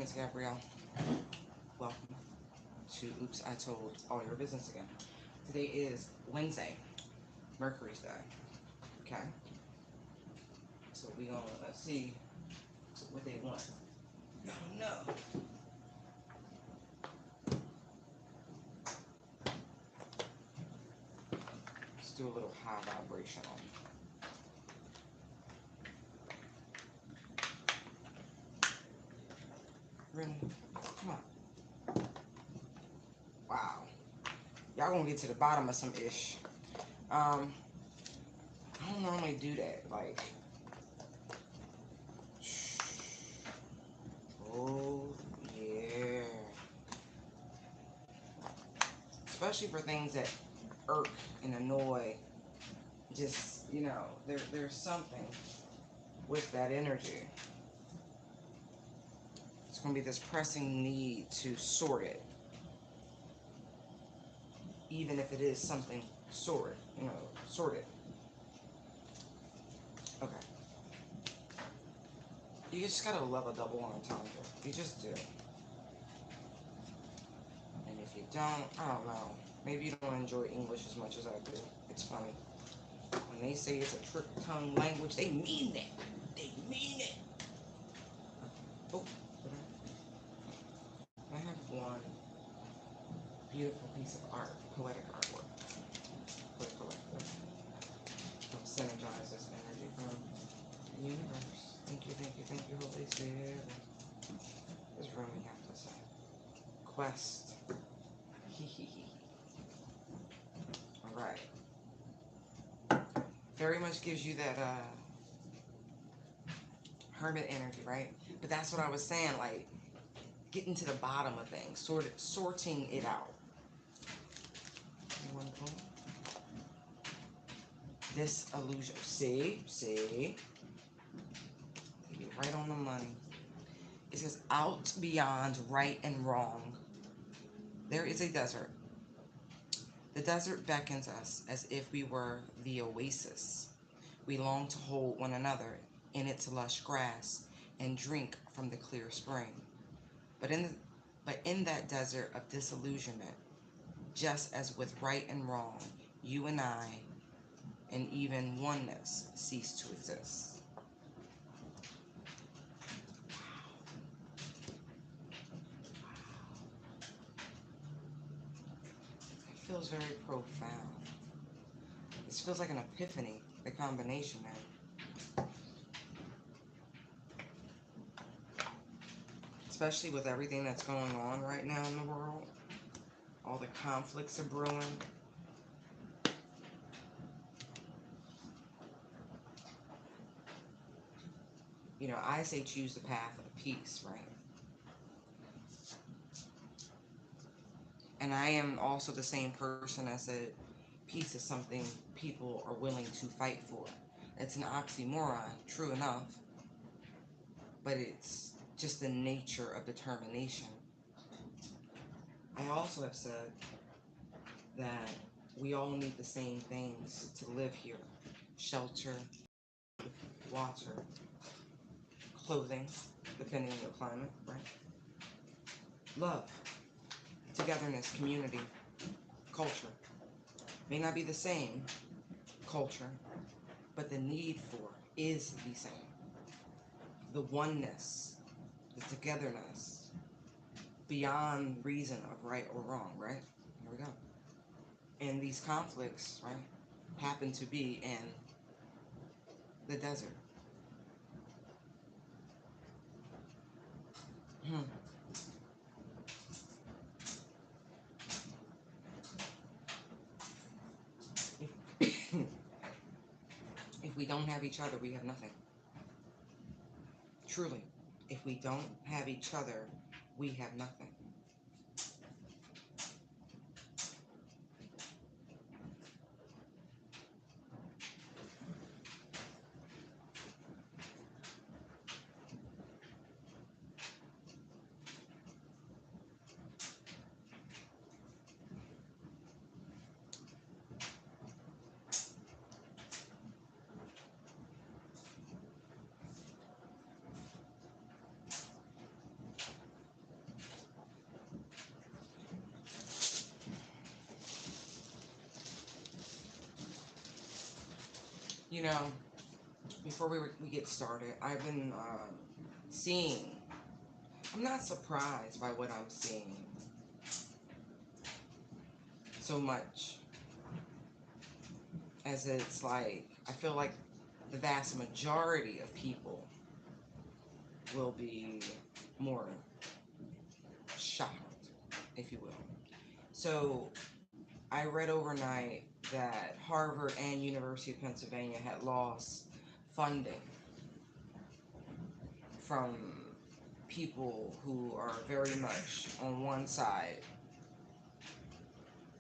is Gabrielle. Welcome to Oops, I Told All Your Business Again. Today is Wednesday, Mercury's Day. Okay? So we gonna let's see what they want. Oh no. Let's do a little high vibration on you. Really? Come on. Wow. Y'all gonna get to the bottom of some ish. I don't normally do that. Like, oh yeah. Especially for things that irk and annoy. Just, there's something with that energy. It's going to be this pressing need to sort it. Even if it is something sorted. Okay. You just got to love a double entendre. You just do. And if you don't, I don't know. Maybe you don't enjoy English as much as I do. It's funny. When they say it's a trick tongue language, they mean that. They mean it. Oh, I have one beautiful piece of art, poetic artwork. Put it collective. Help synergize this energy from the universe. Thank you, Holy Spirit. There's room we have to say. Quest. Alright. Very much gives you that hermit energy, right? But that's what I was saying, like getting to the bottom of things, sorting it out. This illusion. See? You're right on the money. It says, out beyond right and wrong, there is a desert. The desert beckons us as if we were the oasis. We long to hold one another in its lush grass and drink from the clear spring. But in that desert of disillusionment, just as with right and wrong, you and I, and even oneness, cease to exist. It feels very profound. This feels like an epiphany, the combination there. Especially with everything that's going on right now in the world. All the conflicts are brewing. I say choose the path of peace, right? And I am also the same person that said peace is something people are willing to fight for. It's an oxymoron, true enough, but it's just the nature of determination. I also have said that we all need the same things to live here: shelter, water, clothing, depending on your climate, right? Love, togetherness, community, culture. May not be the same culture, but the need for is the same. The oneness, the togetherness, beyond reason of right or wrong, right? Here we go. And these conflicts, right, happen to be in the desert. If we don't have each other, we have nothing. Truly, if we don't have each other, we have nothing. You know, before we get started, I've been seeing. I'm not surprised by what I'm seeing so much, as it's like I feel like the vast majority of people will be more shocked, if you will. So I read overnight that Harvard and University of Pennsylvania had lost funding from people who are very much on one side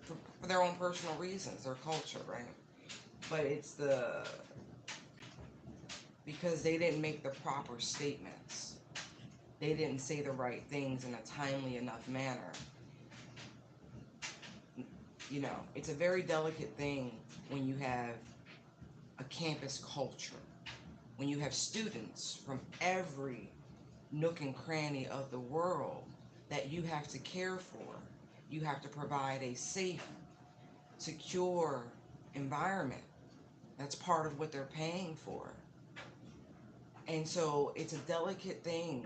for their own personal reasons, their culture, right? But it's because they didn't make the proper statements. They didn't say the right things in a timely enough manner. You know, it's a very delicate thing when you have a campus culture, when you have students from every nook and cranny of the world that you have to care for. You have to provide a safe, secure environment. That's part of what they're paying for. And so it's a delicate thing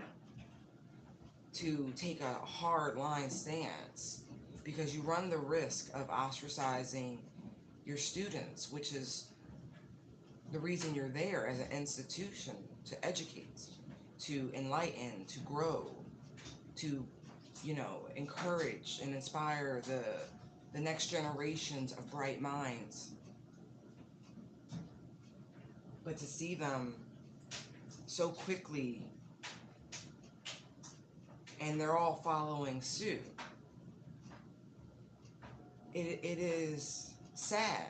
to take a hard line stance because you run the risk of ostracizing your students, which is the reason you're there as an institution, to educate, to enlighten, to grow, to, encourage and inspire the next generations of bright minds. But to see them so quickly and they're all following suit, it is sad.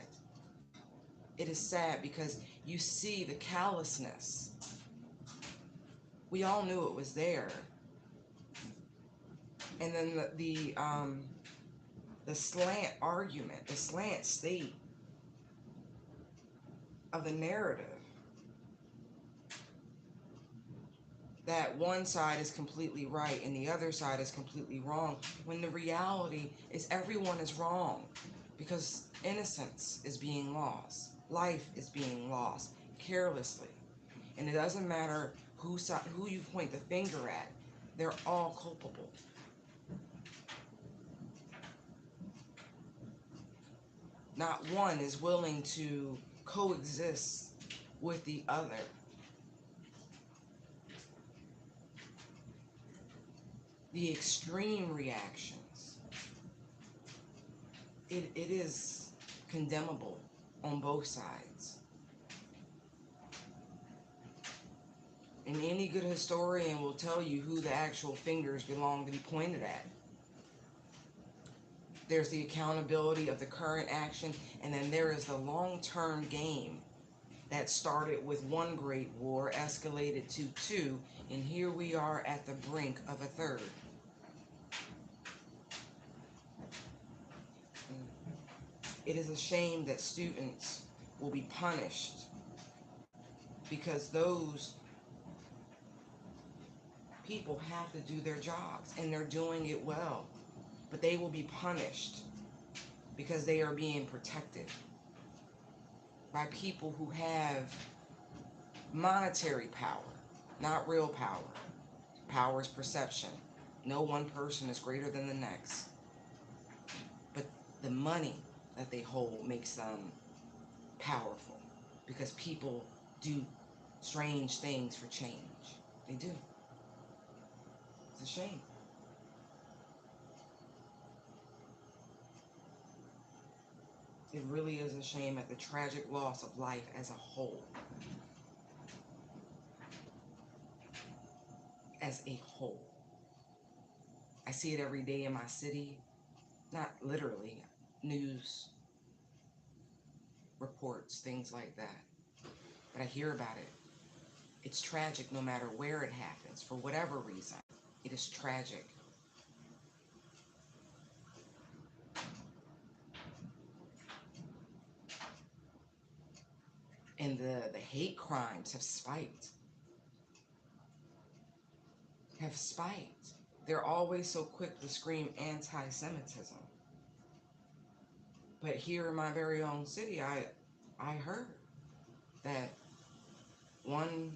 It is sad because you see the callousness. We all knew it was there. And then the slant argument, the slant state of the narrative that one side is completely right and the other side is completely wrong, when the reality is everyone is wrong because innocence is being lost, life is being lost carelessly. And it doesn't matter who you point the finger at, they're all culpable. Not one is willing to coexist with the other. The extreme reactions, it is condemnable on both sides. And any good historian will tell you who the actual fingers belong to be pointed at. There's the accountability of the current action, and then there is the long-term game that started with one great war, escalated to two, and here we are at the brink of a third. It is a shame that students will be punished because those people have to do their jobs and they're doing it well, but they will be punished because they are being protected by people who have monetary power, not real power. Power is perception. No one person is greater than the next, but the money that they hold makes them powerful because people do strange things for change. They do. It's a shame. It really is a shame at the tragic loss of life as a whole. As a whole. I see it every day in my city. Not literally. News reports, things like that. But I hear about it. It's tragic no matter where it happens, for whatever reason. It is tragic. And the hate crimes have spiked. Have spiked. They're always so quick to scream anti-Semitism. But here in my very own city, I heard that one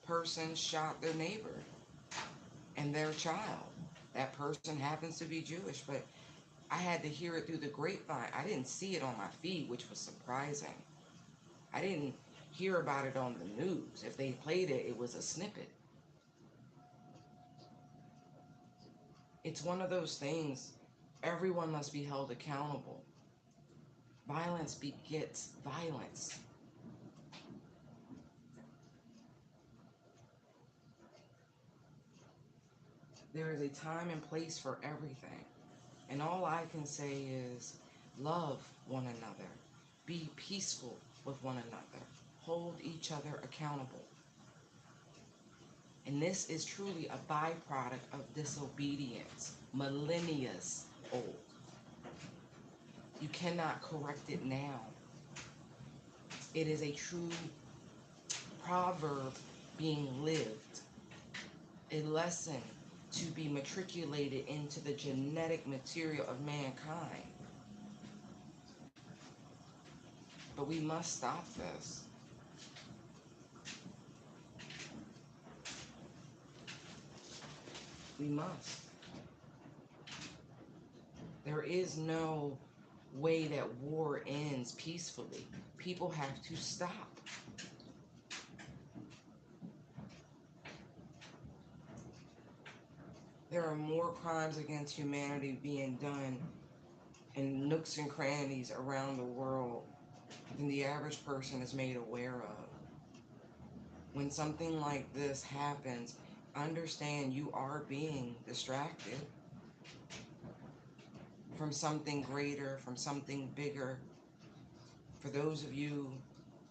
person shot their neighbor and their child. That person happens to be Jewish, but I had to hear it through the grapevine. I didn't see it on my feed, which was surprising. I didn't hear about it on the news. If they played it, it was a snippet. It's one of those things, everyone must be held accountable. Violence begets violence. There is a time and place for everything. And all I can say is love one another. Be peaceful with one another. Hold each other accountable. And this is truly a byproduct of disobedience, millennia old. You cannot correct it now. It is a true proverb being lived, a lesson to be matriculated into the genetic material of mankind. But we must stop this. We must. There is no way that war ends peacefully. People have to stop. There are more crimes against humanity being done in nooks and crannies around the world than the average person is made aware of. When something like this happens, understand you are being distracted from something greater, from something bigger. For those of you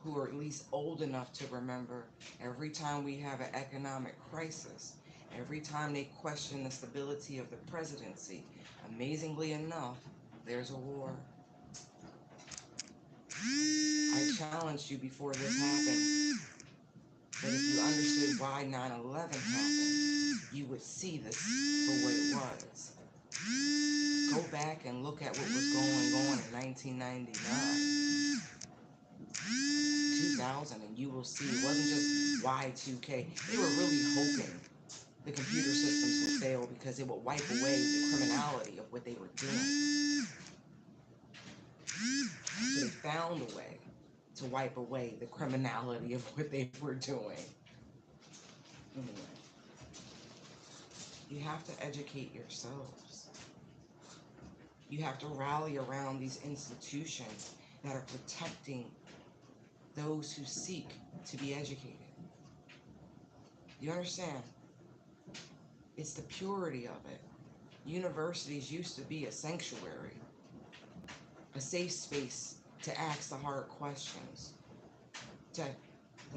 who are at least old enough to remember, every time we have an economic crisis, every time they question the stability of the presidency, amazingly enough, there's a war. I challenged you before this happened that if you understood why 9/11 happened, you would see this for what it was. Go back and look at what was going on in 1999, 2000, and you will see it wasn't just Y2K. They were really hoping the computer systems would fail because it would wipe away the criminality of what they were doing. So they found a way to wipe away the criminality of what they were doing. Anyway, you have to educate yourselves. You have to rally around these institutions that are protecting those who seek to be educated. You understand? It's the purity of it. Universities used to be a sanctuary, a safe space to ask the hard questions, to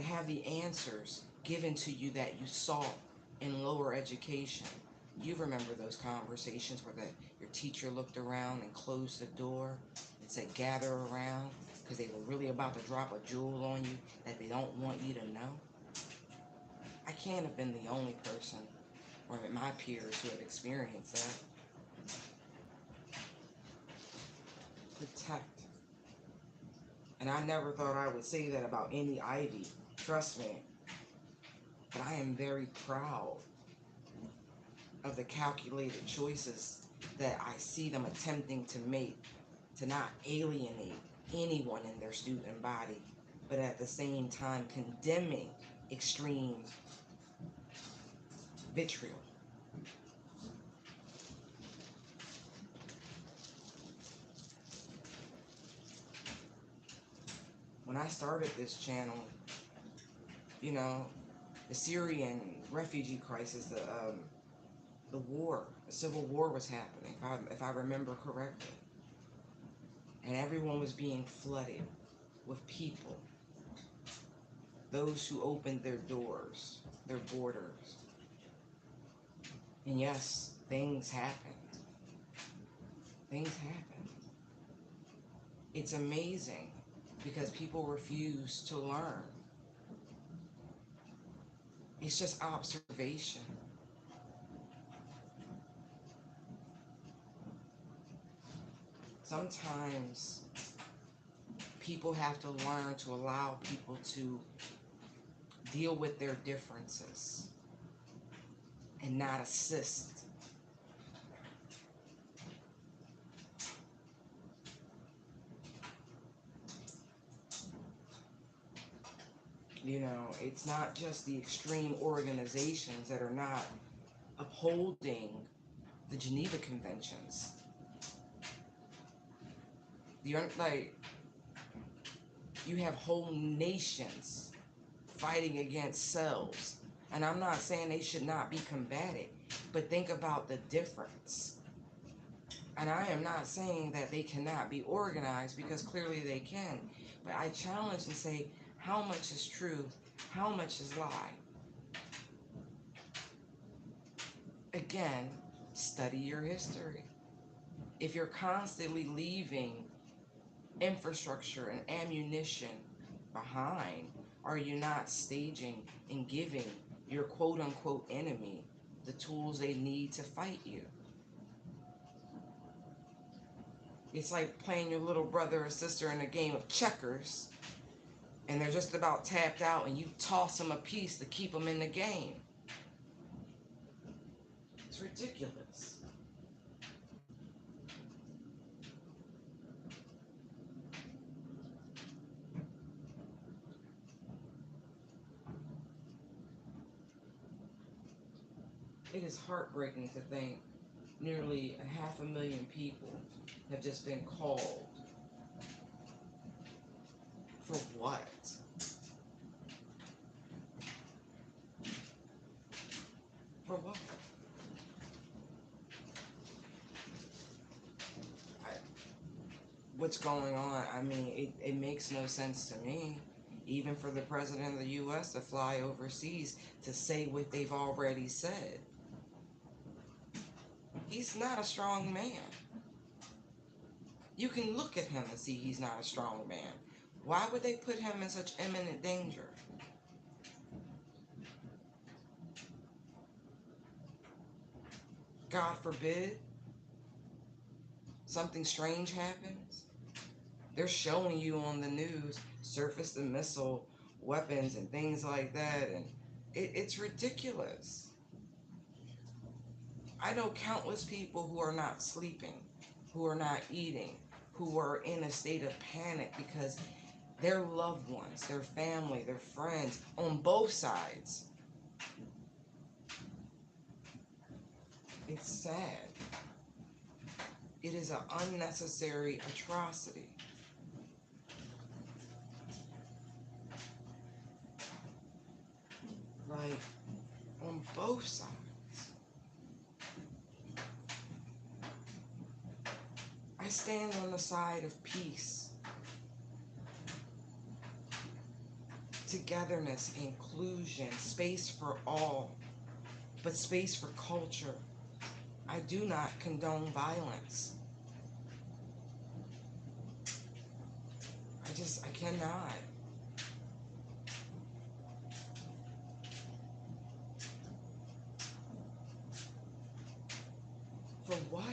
have the answers given to you that you sought in lower education. You remember those conversations where your teacher looked around and closed the door and said, gather around, because they were really about to drop a jewel on you that they don't want you to know? I can't have been the only person or my peers who have experienced that. Protect. And I never thought I would say that about any Ivy. Trust me. But I am very proud of the calculated choices that I see them attempting to make to not alienate anyone in their student body, but at the same time condemning extreme vitriol. When I started this channel, the Syrian refugee crisis, the war, the civil war was happening, if I remember correctly. And everyone was being flooded with people. Those who opened their doors, their borders. And yes, things happened. Things happened. It's amazing because people refuse to learn. It's just observation. Sometimes People have to learn to allow people to deal with their differences and not assist. You know, it's not just the extreme organizations that are not upholding the Geneva Conventions. Like, you have whole nations fighting against selves. And I'm not saying they should not be combated, but think about the difference. And I am not saying that they cannot be organized, because clearly they can. But I challenge and say, how much is truth? How much is lie? Again, study your history. If you're constantly leaving infrastructure and ammunition behind, are you not staging and giving your quote unquote enemy the tools they need to fight you? It's like playing your little brother or sister in a game of checkers, and they're just about tapped out, and you toss them a piece to keep them in the game. It's ridiculous. It is heartbreaking to think nearly 500,000 people have just been called. For what? For what? What's going on? I mean, it makes no sense to me. Even for the president of the U.S. to fly overseas to say what they've already said. He's not a strong man. You can look at him and see he's not a strong man. Why would they put him in such imminent danger? God forbid something strange happens. They're showing you on the news surface and missile weapons and things like that, and it's ridiculous. I know countless people who are not sleeping, who are not eating, who are in a state of panic because their loved ones, their family, their friends, on both sides. It's sad. It is an unnecessary atrocity. Like, on both sides. I stand on the side of peace, togetherness, inclusion, space for all, but space for culture. I do not condone violence. I cannot. For what?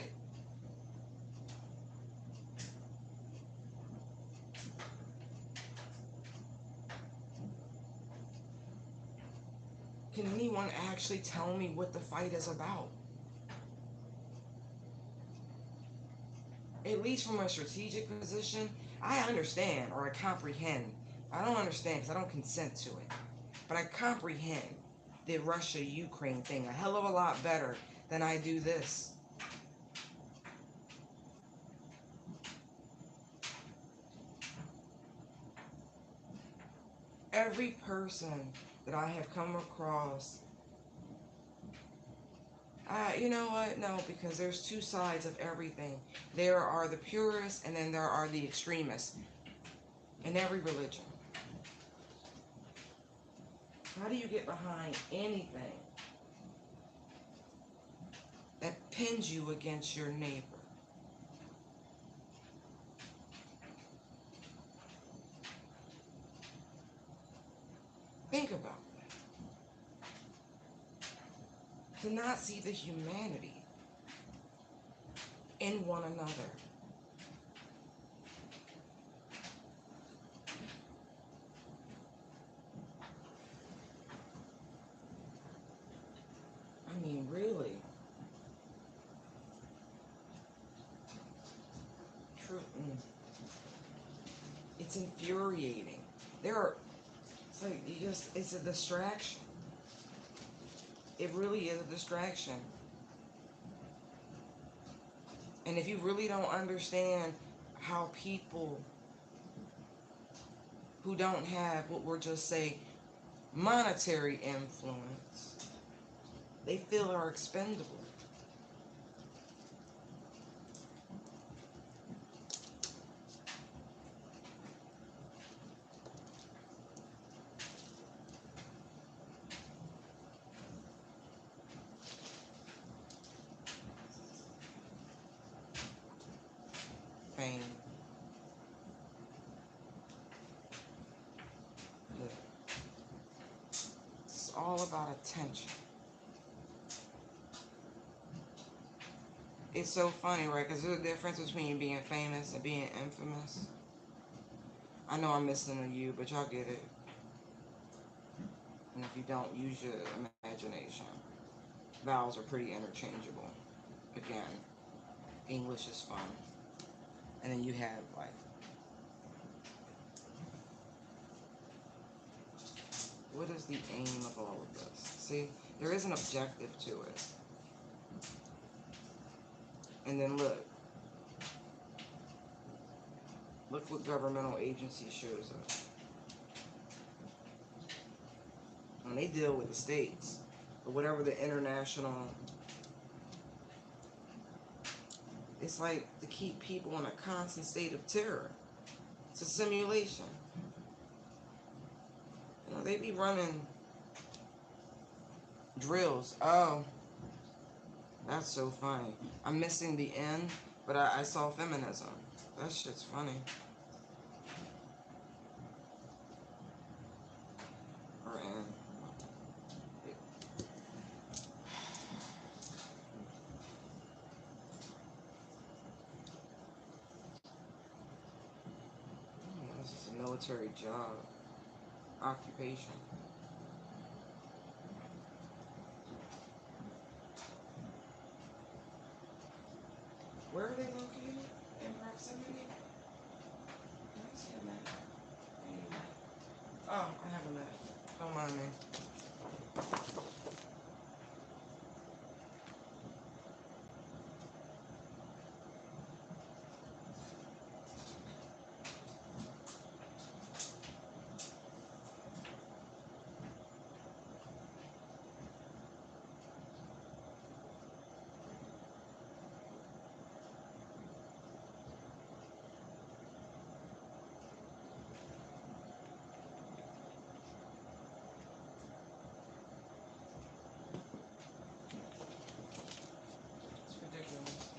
Can anyone actually tell me what the fight is about? At least from a strategic position, I understand, or I comprehend. I don't understand because I don't consent to it. But I comprehend the Russia-Ukraine thing a hell of a lot better than I do this. Every person that I have come across, you know what? No, because there's two sides of everything. There are the purists, and then there are the extremists in every religion. How do you get behind anything that pins you against your neighbor? Think about that. To not see the humanity in one another. truth. It's infuriating. It's like it's a distraction. It really is a distraction. And if you really don't understand how people who don't have what we're just say monetary influence, they feel are expendable. Fame. It's all about attention. It's so funny, right? Because there's a difference between being famous and being infamous. I know I'm missing a you, but y'all get it. And if you don't, use your imagination. Vowels are pretty interchangeable. Again, English is fun. And then you have like, what is the aim of all of this? See, there is an objective to it. And then look what governmental agency shows up. And they deal with the states, or whatever the international. It's like to keep people in a constant state of terror. It's a simulation. You know, they be running drills. Oh, that's so funny. I'm missing the end, but I saw feminism. That shit's funny. Or N. This is a military job. Occupation. Where are they located? In proximity? Can I see a map? Oh, I have a map. Don't mind me. It's ridiculous.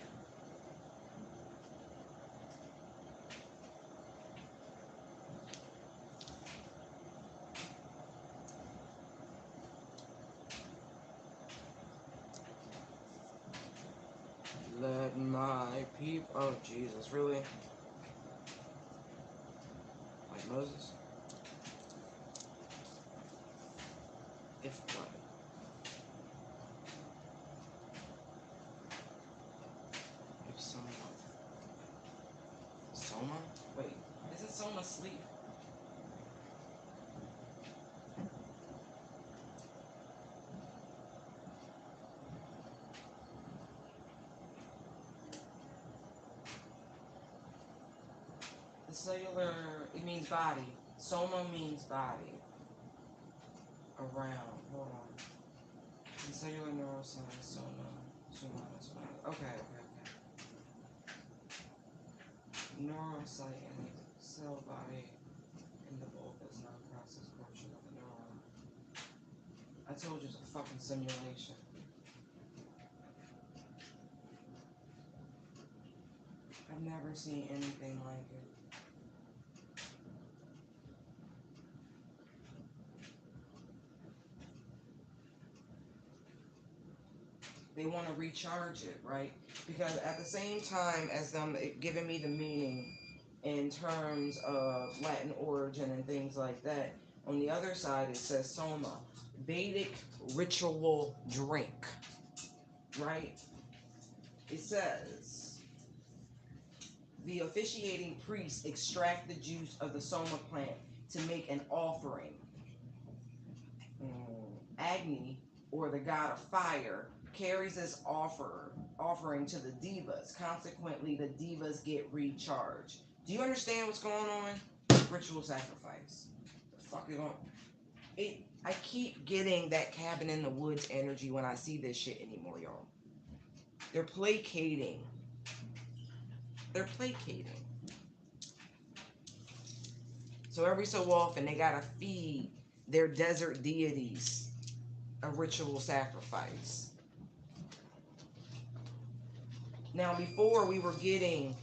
Let my people. Oh, Jesus, really? Like Moses? If what? If someone. Soma? Wait, isn't Soma sleep? The cellular, it means body. Soma means body. Around. Hold on. The cellular neuroscience, Soma is fine. Okay. Neurocyte and the cell body in the bulk is non-process portion of the neuron. I told you it's a fucking simulation. I've never seen anything like it. They want to recharge it, right? Because at the same time as them giving me the meaning in terms of Latin origin and things like that, on the other side it says Soma, Vedic ritual drink, right? It says The officiating priest extract the juice of the soma plant to make an offering. Agni, or the god of fire, carries this offering to the devas. Consequently, the devas get recharged. Do you understand what's going on? Ritual sacrifice. The fuck is going? I keep getting that cabin in the woods energy when I see this shit anymore, y'all. They're placating. They're placating. So every so often they gotta feed their desert deities a ritual sacrifice. Now before we were getting,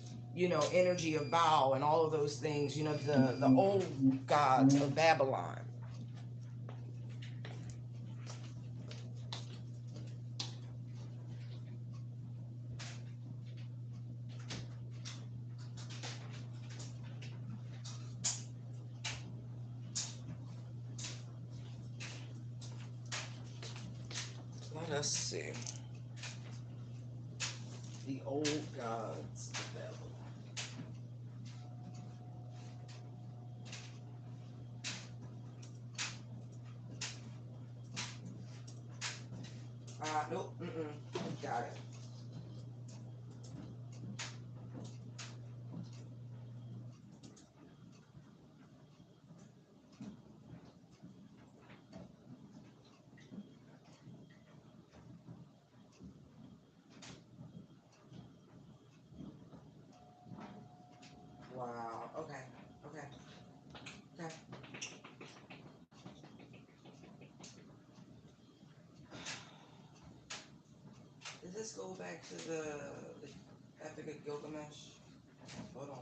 energy of Baal and all of those things, the old gods of Babylon. Let us see. The old gods of Babylon. Nope. Got it. Wow. Okay. Does this go back to the Epic of Gilgamesh? Hold on.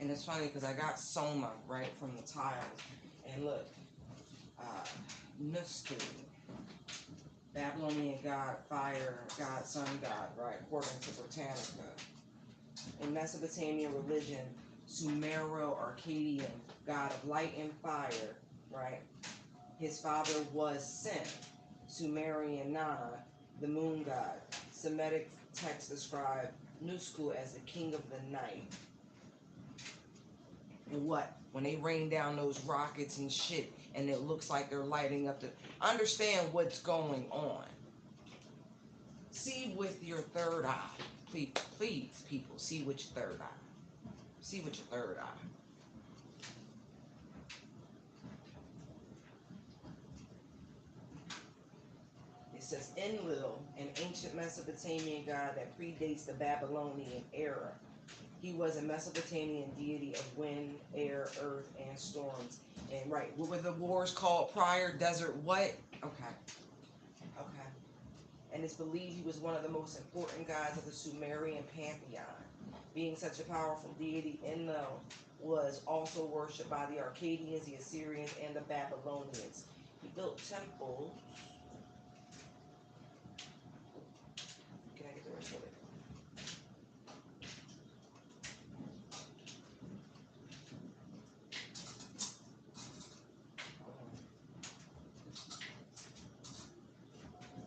And it's funny because I got soma right from the tiles. And look, Nusku, Babylonian god, fire, god, sun god, right, according to Britannica. In Mesopotamian religion, Sumero-Arcadian, god of light and fire, right? His father was Sin. Sumerian Nana, the moon god. Semitic texts describe Nusku as the king of the night. And what? When they rain down those rockets and shit, and it looks like they're lighting up the... Understand what's going on. See with your third eye. Please, people, see with your third eye. See with your third eye. It says Enlil, an ancient Mesopotamian god that predates the Babylonian era. He was a Mesopotamian deity of wind, air, earth, and storms. And right, what were the wars called prior? Desert what? Okay. And it's believed he was one of the most important gods of the Sumerian pantheon. Being such a powerful deity, Enlil was also worshipped by the Arcadians, the Assyrians, and the Babylonians. He built temples. Can I get the rest of it?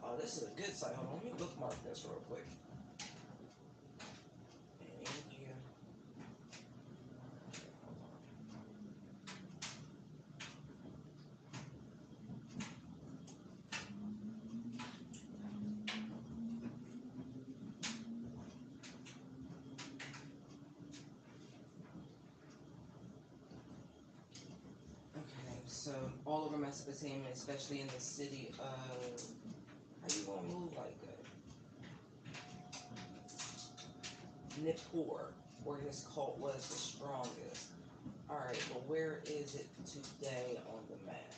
Oh, this is a good site. Hold on, let me bookmark this real quick. So all over Mesopotamia, especially in the city of... How you gonna move like that? Nippur, where this cult was the strongest. Alright, but where is it today on the map?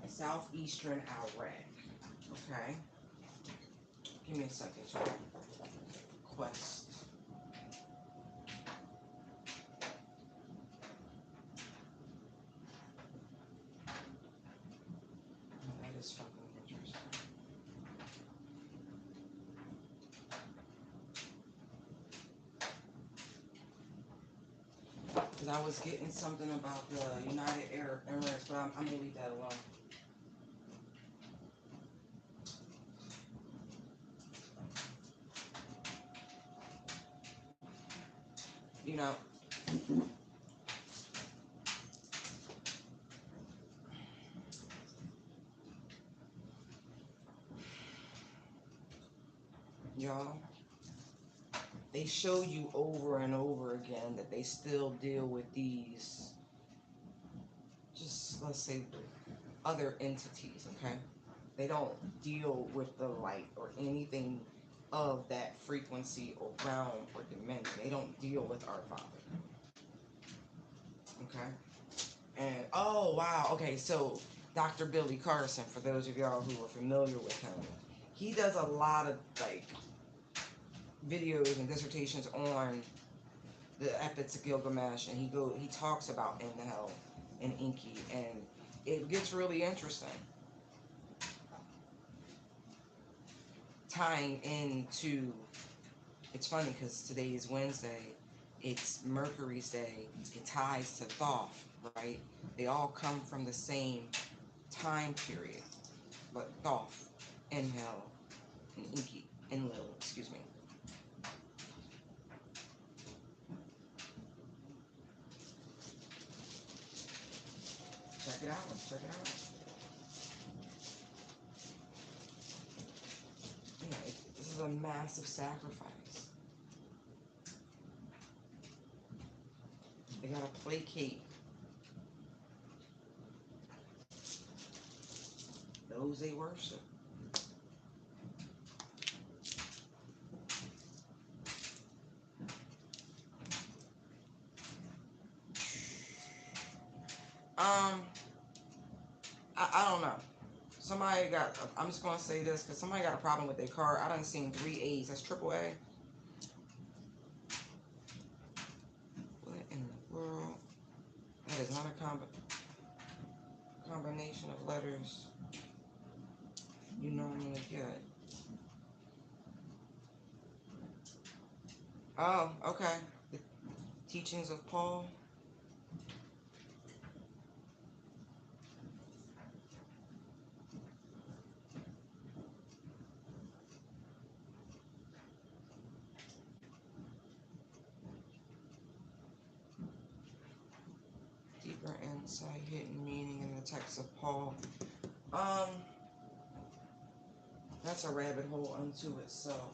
Southeastern Iraq. Okay. Give me a second. Quest. because I was getting something about the United Arab Emirates, but I'm gonna leave that alone. You know, y'all, they show you over and over again that they still deal with these, just let's say, other entities, okay? They don't deal with the light or anything of that frequency or realm or dimension. They don't deal with our Father, okay? And oh wow, okay, so Dr. Billy Carson, for those of y'all who are familiar with him, he does a lot of like videos and dissertations on the epics of Gilgamesh, and he talks about Enlil and Enki, and it gets really interesting, tying into. It's funny because today is Wednesday. It's Mercury's day. It ties to Thoth, right? They all come from the same time period, but Thoth, Enlil, and Enki, Enlil, excuse me. Check it out. Check it out. Yeah, this is a massive sacrifice. They gotta placate those they worship. Um, I don't know. Somebody got. I'm just gonna say this because somebody got a problem with their car. I done seen 3 A's. That's triple A. What in the world? That is not a combination of letters you normally get. Oh, okay. The teachings of Paul. Deeper insight, hidden meaning in the text of Paul. Um, that's a rabbit hole unto itself.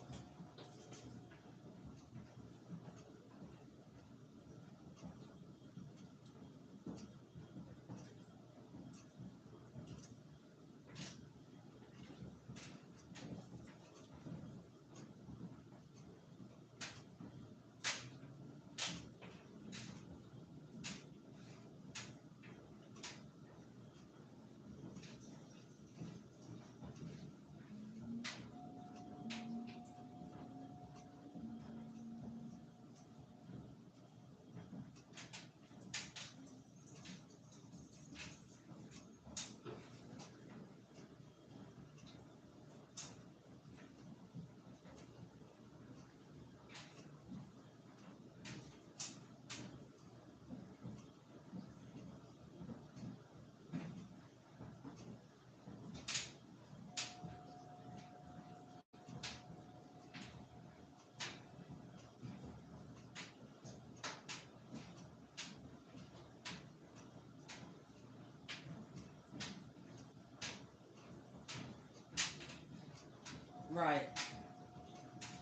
Right.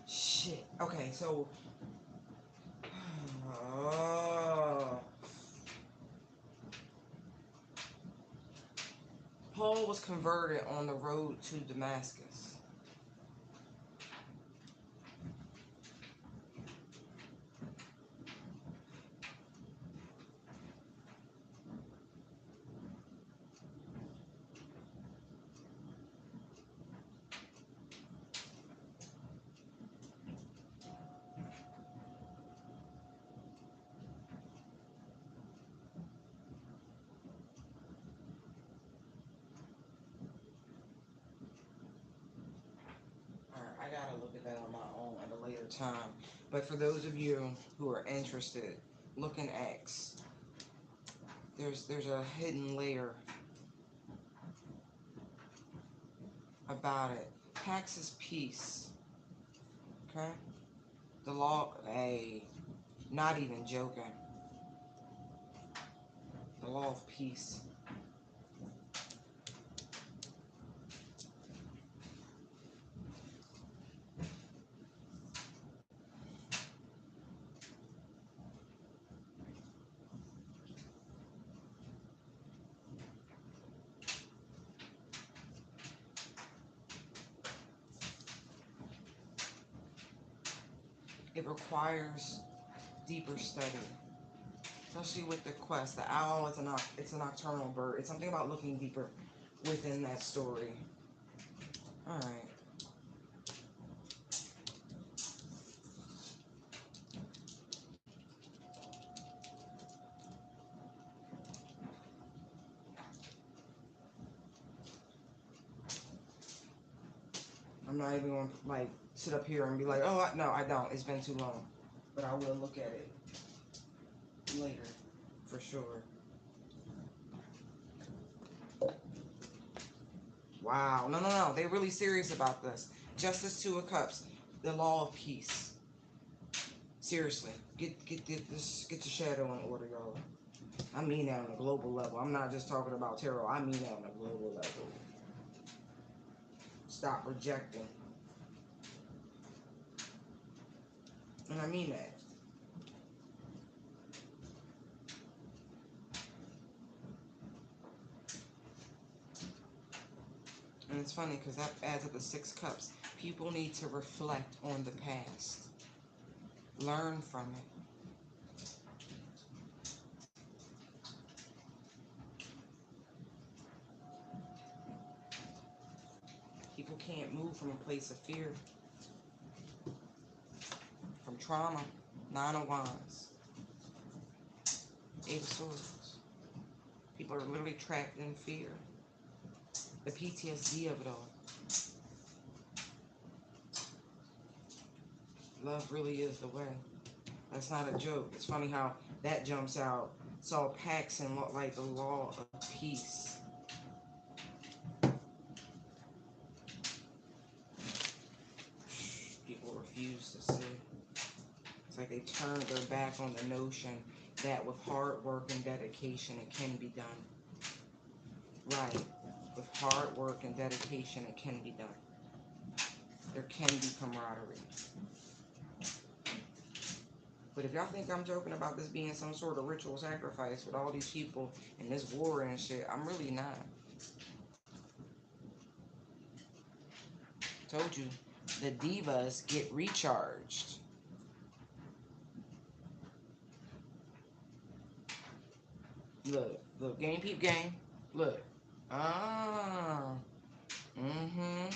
Shit. Okay, so. Oh. Paul was converted on the road to Damascus. Alright, I gotta look at that on my own at a later time. But for those of you who are interested, look in X. There's a hidden layer about it. Pax is peace. Okay? The law, not even joking. The law of peace. It requires deeper study, especially with the quest. The owl is it's a nocturnal bird. It's something about looking deeper within that story. All right. I'm not even going to like sit up here and be like, oh, no, I don't. It's been too long. But I will look at it later, for sure. Wow. No, no, no. They're really serious about this. Justice, Two of Cups. The law of peace. Seriously. Get your shadow in order, y'all. I mean that on a global level. I'm not just talking about tarot. I mean that on a global level. Stop rejecting. And I mean that. And it's funny because that adds up to 6 cups. People need to reflect on the past. Learn from it. People can't move from a place of fear, from trauma. 9 of Wands. 8 of Swords. People are literally trapped in fear. The PTSD of it all. Love really is the way. That's not a joke. It's funny how that jumps out. Saw Pax and like the law of peace. People refuse to see. It's like they turned their back on the notion that with hard work and dedication it can be done. Right. With hard work and dedication it can be done. There can be camaraderie. But if y'all think I'm joking about this being some sort of ritual sacrifice with all these people and this war and shit, I'm really not. Told you, the divas get recharged. Look, game peep game. Look. Ah. Mm-hmm.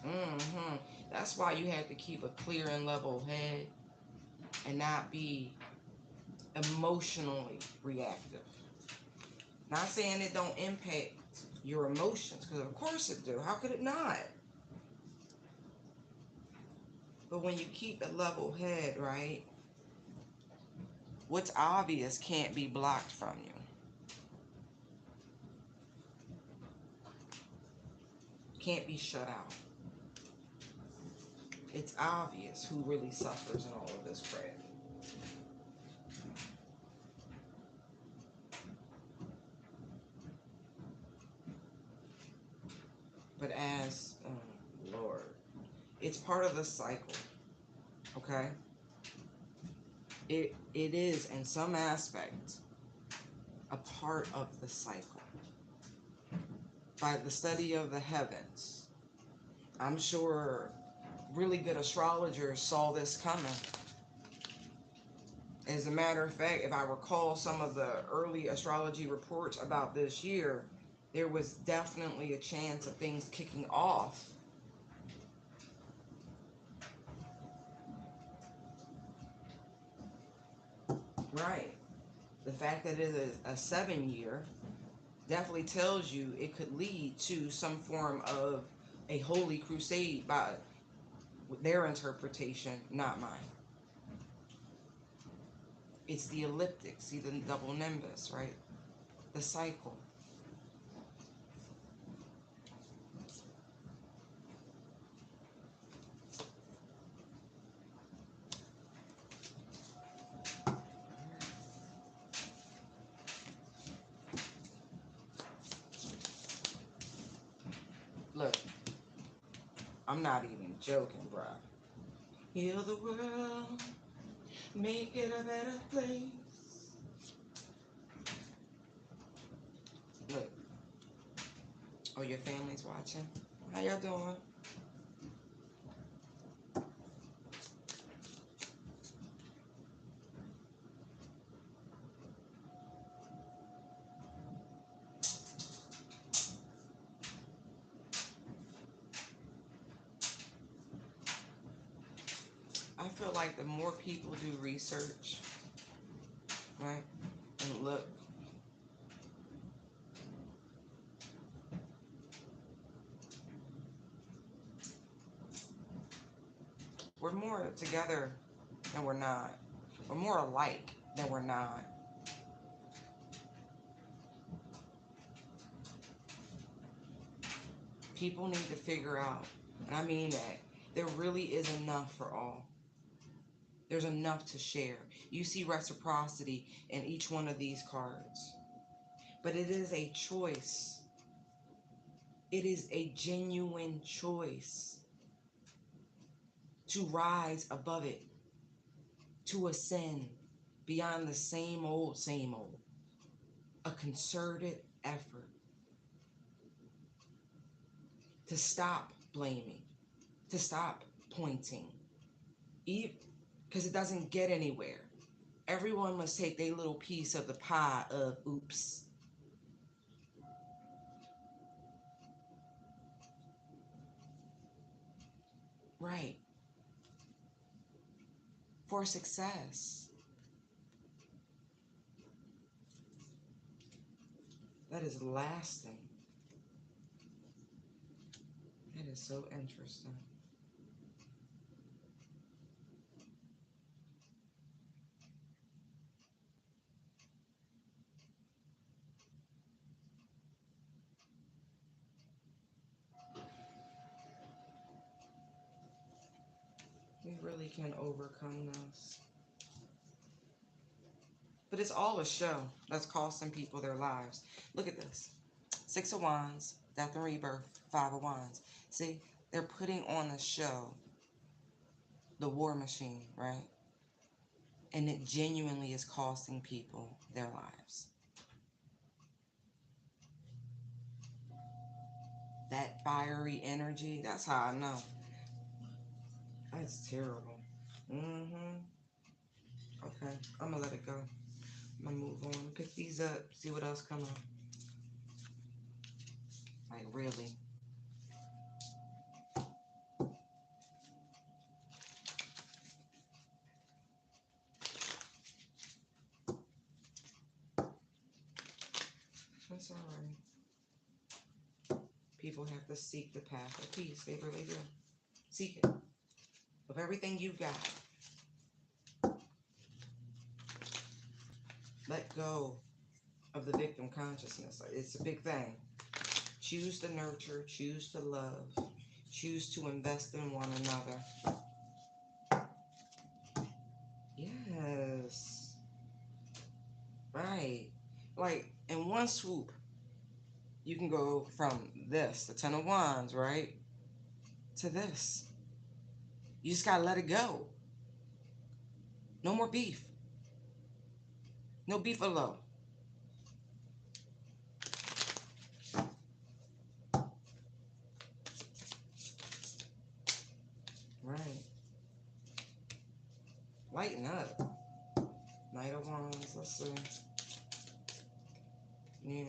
Mm-hmm. That's why you have to keep a clear and level head and not be emotionally reactive. Not saying it don't impact your emotions, because of course it do. How could it not? But when you keep a level head, right, what's obvious can't be blocked from you. Can't be shut out. It's obvious who really suffers in all of this crap. But as, Lord, it's part of the cycle, okay? It is, in some aspect, a part of the cycle. By the study of the heavens, I'm sure really good astrologers saw this coming. As a matter of fact, if I recall some of the early astrology reports about this year, there was definitely a chance of things kicking off. Right. The fact that it is a 7-year definitely tells you it could lead to some form of a holy crusade by their interpretation, not mine. It's the elliptic, see the double nimbus, right? the cycle. Look, I'm not even joking, bruh. Heal the world, make it a better place. Look, oh, your family's watching. How y'all doing? I feel like the more people do research, right, and look, we're more together than we're not. We're more alike than we're not. People need to figure out, and I mean that, there really is enough for all. There's enough to share. You see reciprocity in each one of these cards. But it is a choice. It is a genuine choice to rise above it, to ascend beyond the same old, same old. A concerted effort to stop blaming, to stop pointing, because it doesn't get anywhere. Everyone must take their little piece of the pie of oops. Right. For success. That is lasting. That is so interesting. We really can overcome this. But it's all a show that's costing people their lives. Look at this. 6 of Wands, Death and Rebirth, 5 of Wands. See, they're putting on a show, the war machine, right? And it genuinely is costing people their lives. That fiery energy, that's how I know. That's terrible. Mm-hmm. Okay, I'm gonna let it go. I'm gonna move on. Pick these up, see what else come up. Like, really. That's alright. People have to seek the path of peace. They really do. Seek it. With everything you've got. Let go of the victim consciousness. It's a big thing. Choose to nurture, choose to love, choose to invest in one another. Yes. Right. Like, in one swoop, you can go from this, the 10 of Wands, right, to this. You just gotta let it go. No more beef. No beef alone. Right. Lighten up. Knight of Wands. Let's see. Yeah.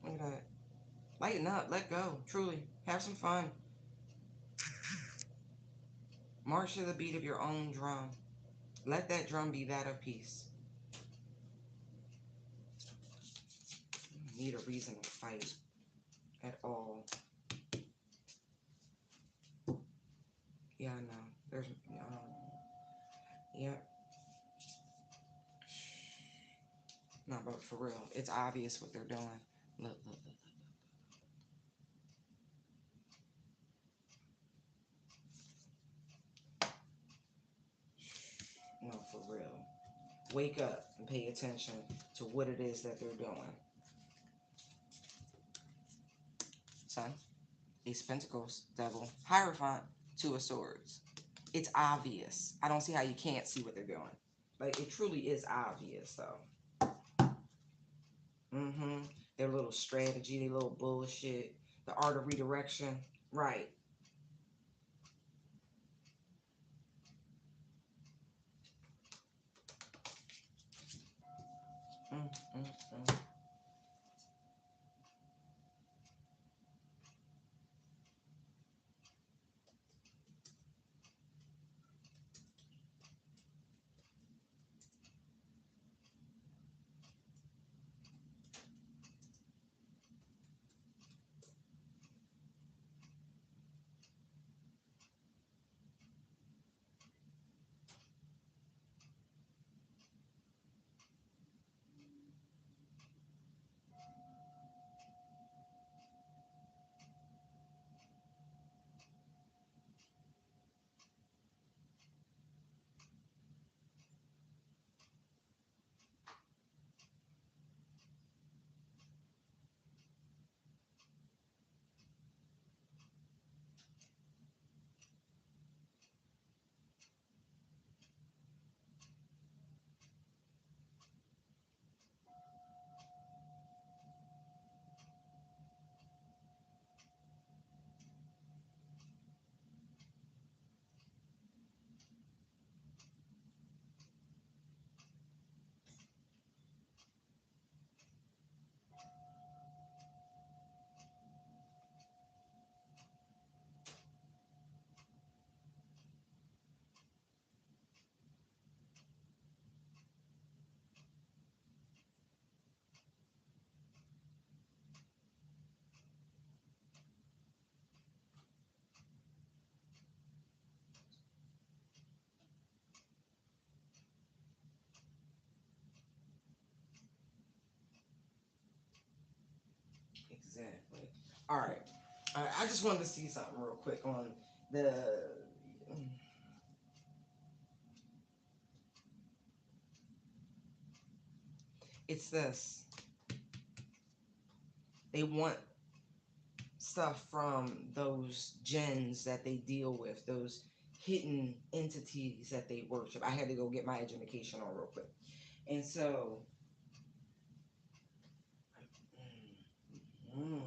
Look at that. Lighten up. Let go. Truly. Have some fun. March to the beat of your own drum. Let that drum be that of peace. You don't need a reason to fight at all. Yeah, I know. There's, yeah. No, but for real, it's obvious what they're doing. Look, look, look. No, for real. Wake up and pay attention to what it is that they're doing. Son, Ace of Pentacles, Devil, Hierophant, Two of Swords. It's obvious. I don't see how you can't see what they're doing. Like, it truly is obvious, though. Mm-hmm. Their little strategy, their little bullshit, the art of redirection. Right. Mm. Exactly. All right. I just wanted to see something real quick on the. It's this. They want stuff from those gens that they deal with, those hidden entities that they worship. I had to go get my education on real quick. And so, mm,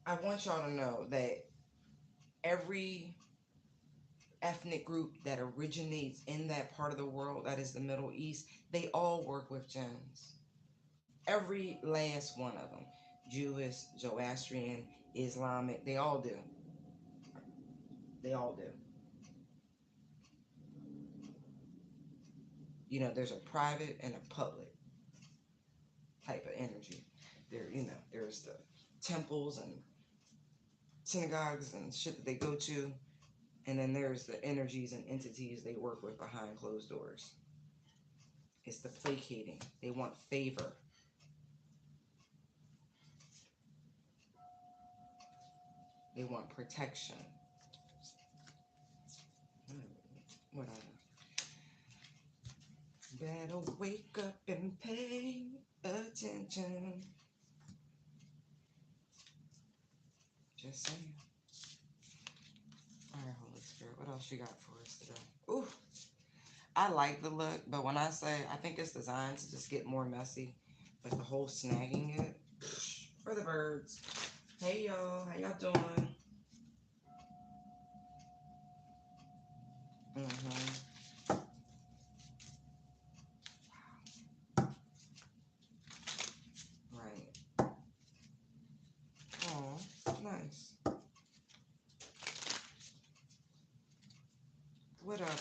I want y'all to know that every ethnic group that originates in that part of the world, that is the Middle East, they all work with jinns. Every last one of them. Jewish, Zoroastrian, Islamic, they all do. They all do. There's a private and a public type of energy. There's the temples and synagogues and shit that they go to, and then there's the energies and entities they work with behind closed doors. It's the placating. They want favor. They want protection. Whatever. Better wake up and pay attention. Just saying. All right, Holy Spirit, what else you got for us today? Ooh, I like the look, but when I say I think it's designed to just get more messy, but the whole snagging it for the birds. Hey y'all, how y'all doing?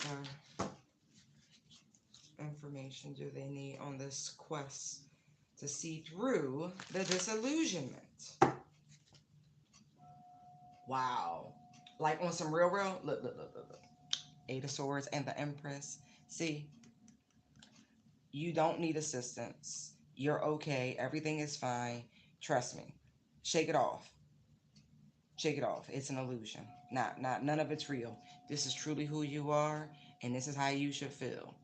other information do they need on this quest to see through the disillusionment? Wow. Like on some real. Look. Eight of Swords and the Empress. See, you don't need assistance. You're okay. Everything is fine. Trust me. Shake it off. Shake it off. It's an illusion. None of it's real. This is truly who you are, and this is how you should feel.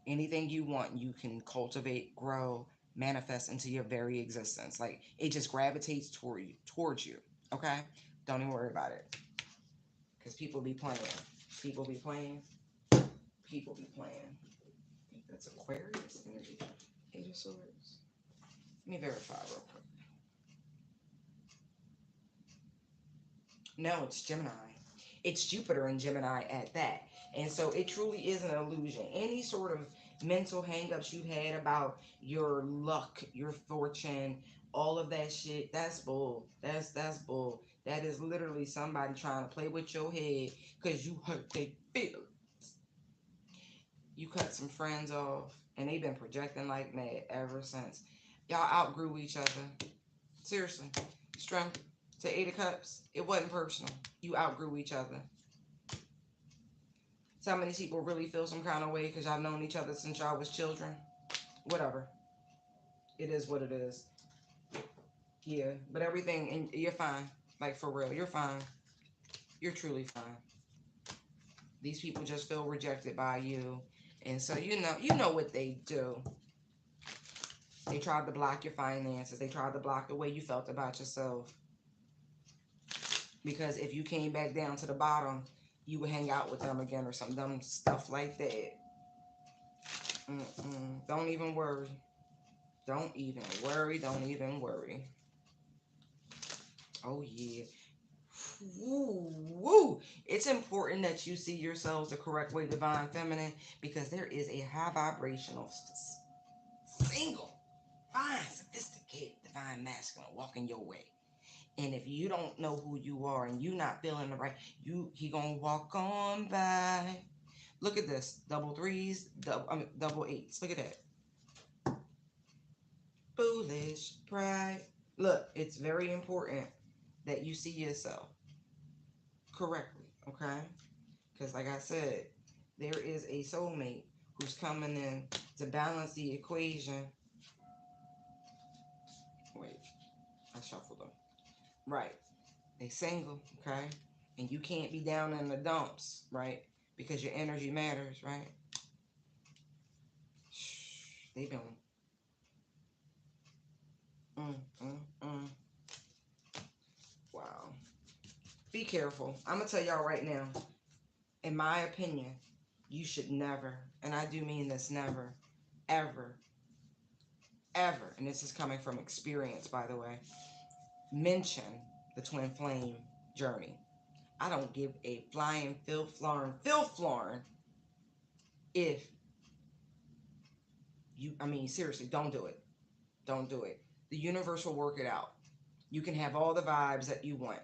Anything you want, you can cultivate, grow, manifest into your very existence. Like it just gravitates towards you. Okay? Don't even worry about it. Because people be playing. People be playing. People be playing. I think that's Aquarius energy. Eight of Swords. Let me verify real quick. No, it's Gemini. It's Jupiter and Gemini at that. And so it truly is an illusion. Any sort of mental hangups you had about your luck, your fortune, all of that shit, that's bull. That's bull. That is literally somebody trying to play with your head because you hurt their feelings. You cut some friends off and they've been projecting like mad ever since. Y'all outgrew each other. Seriously. Strength to Eight of Cups. It wasn't personal. You outgrew each other. Some of these people really feel some kind of way because y'all known each other since y'all was children. Whatever. It is what it is. Yeah. But everything, and you're fine. Like for real. You're fine. You're truly fine. These people just feel rejected by you. And so you know what they do. They tried to block your finances. They tried to block the way you felt about yourself. Because if you came back down to the bottom, you would hang out with them again or some dumb stuff like that. Don't even worry. Don't even worry. Don't even worry. Oh, yeah. Woo. It's important that you see yourselves the correct way, Divine Feminine, because there is a high vibrational, single, fine, sophisticated Divine Masculine walking your way. And if you don't know who you are and you not feeling the right, he gonna walk on by. Look at this. Double threes, double eights. Look at that. Foolish pride. Look, it's very important that you see yourself correctly, okay? Because like I said, there is a soulmate who's coming in to balance the equation. Wait, I shuffled them. Right. They single, okay? And you can't be down in the dumps, right? Because your energy matters, right? They've been wow. Be careful. I'm gonna tell y'all right now, in my opinion, you should never, and I do mean this, never, ever, ever, and this is coming from experience, by the way, mention the twin flame journey. I don't give a flying filth florin if you, I mean, seriously, don't do it. Don't do it. The universe will work it out. You can have all the vibes that you want.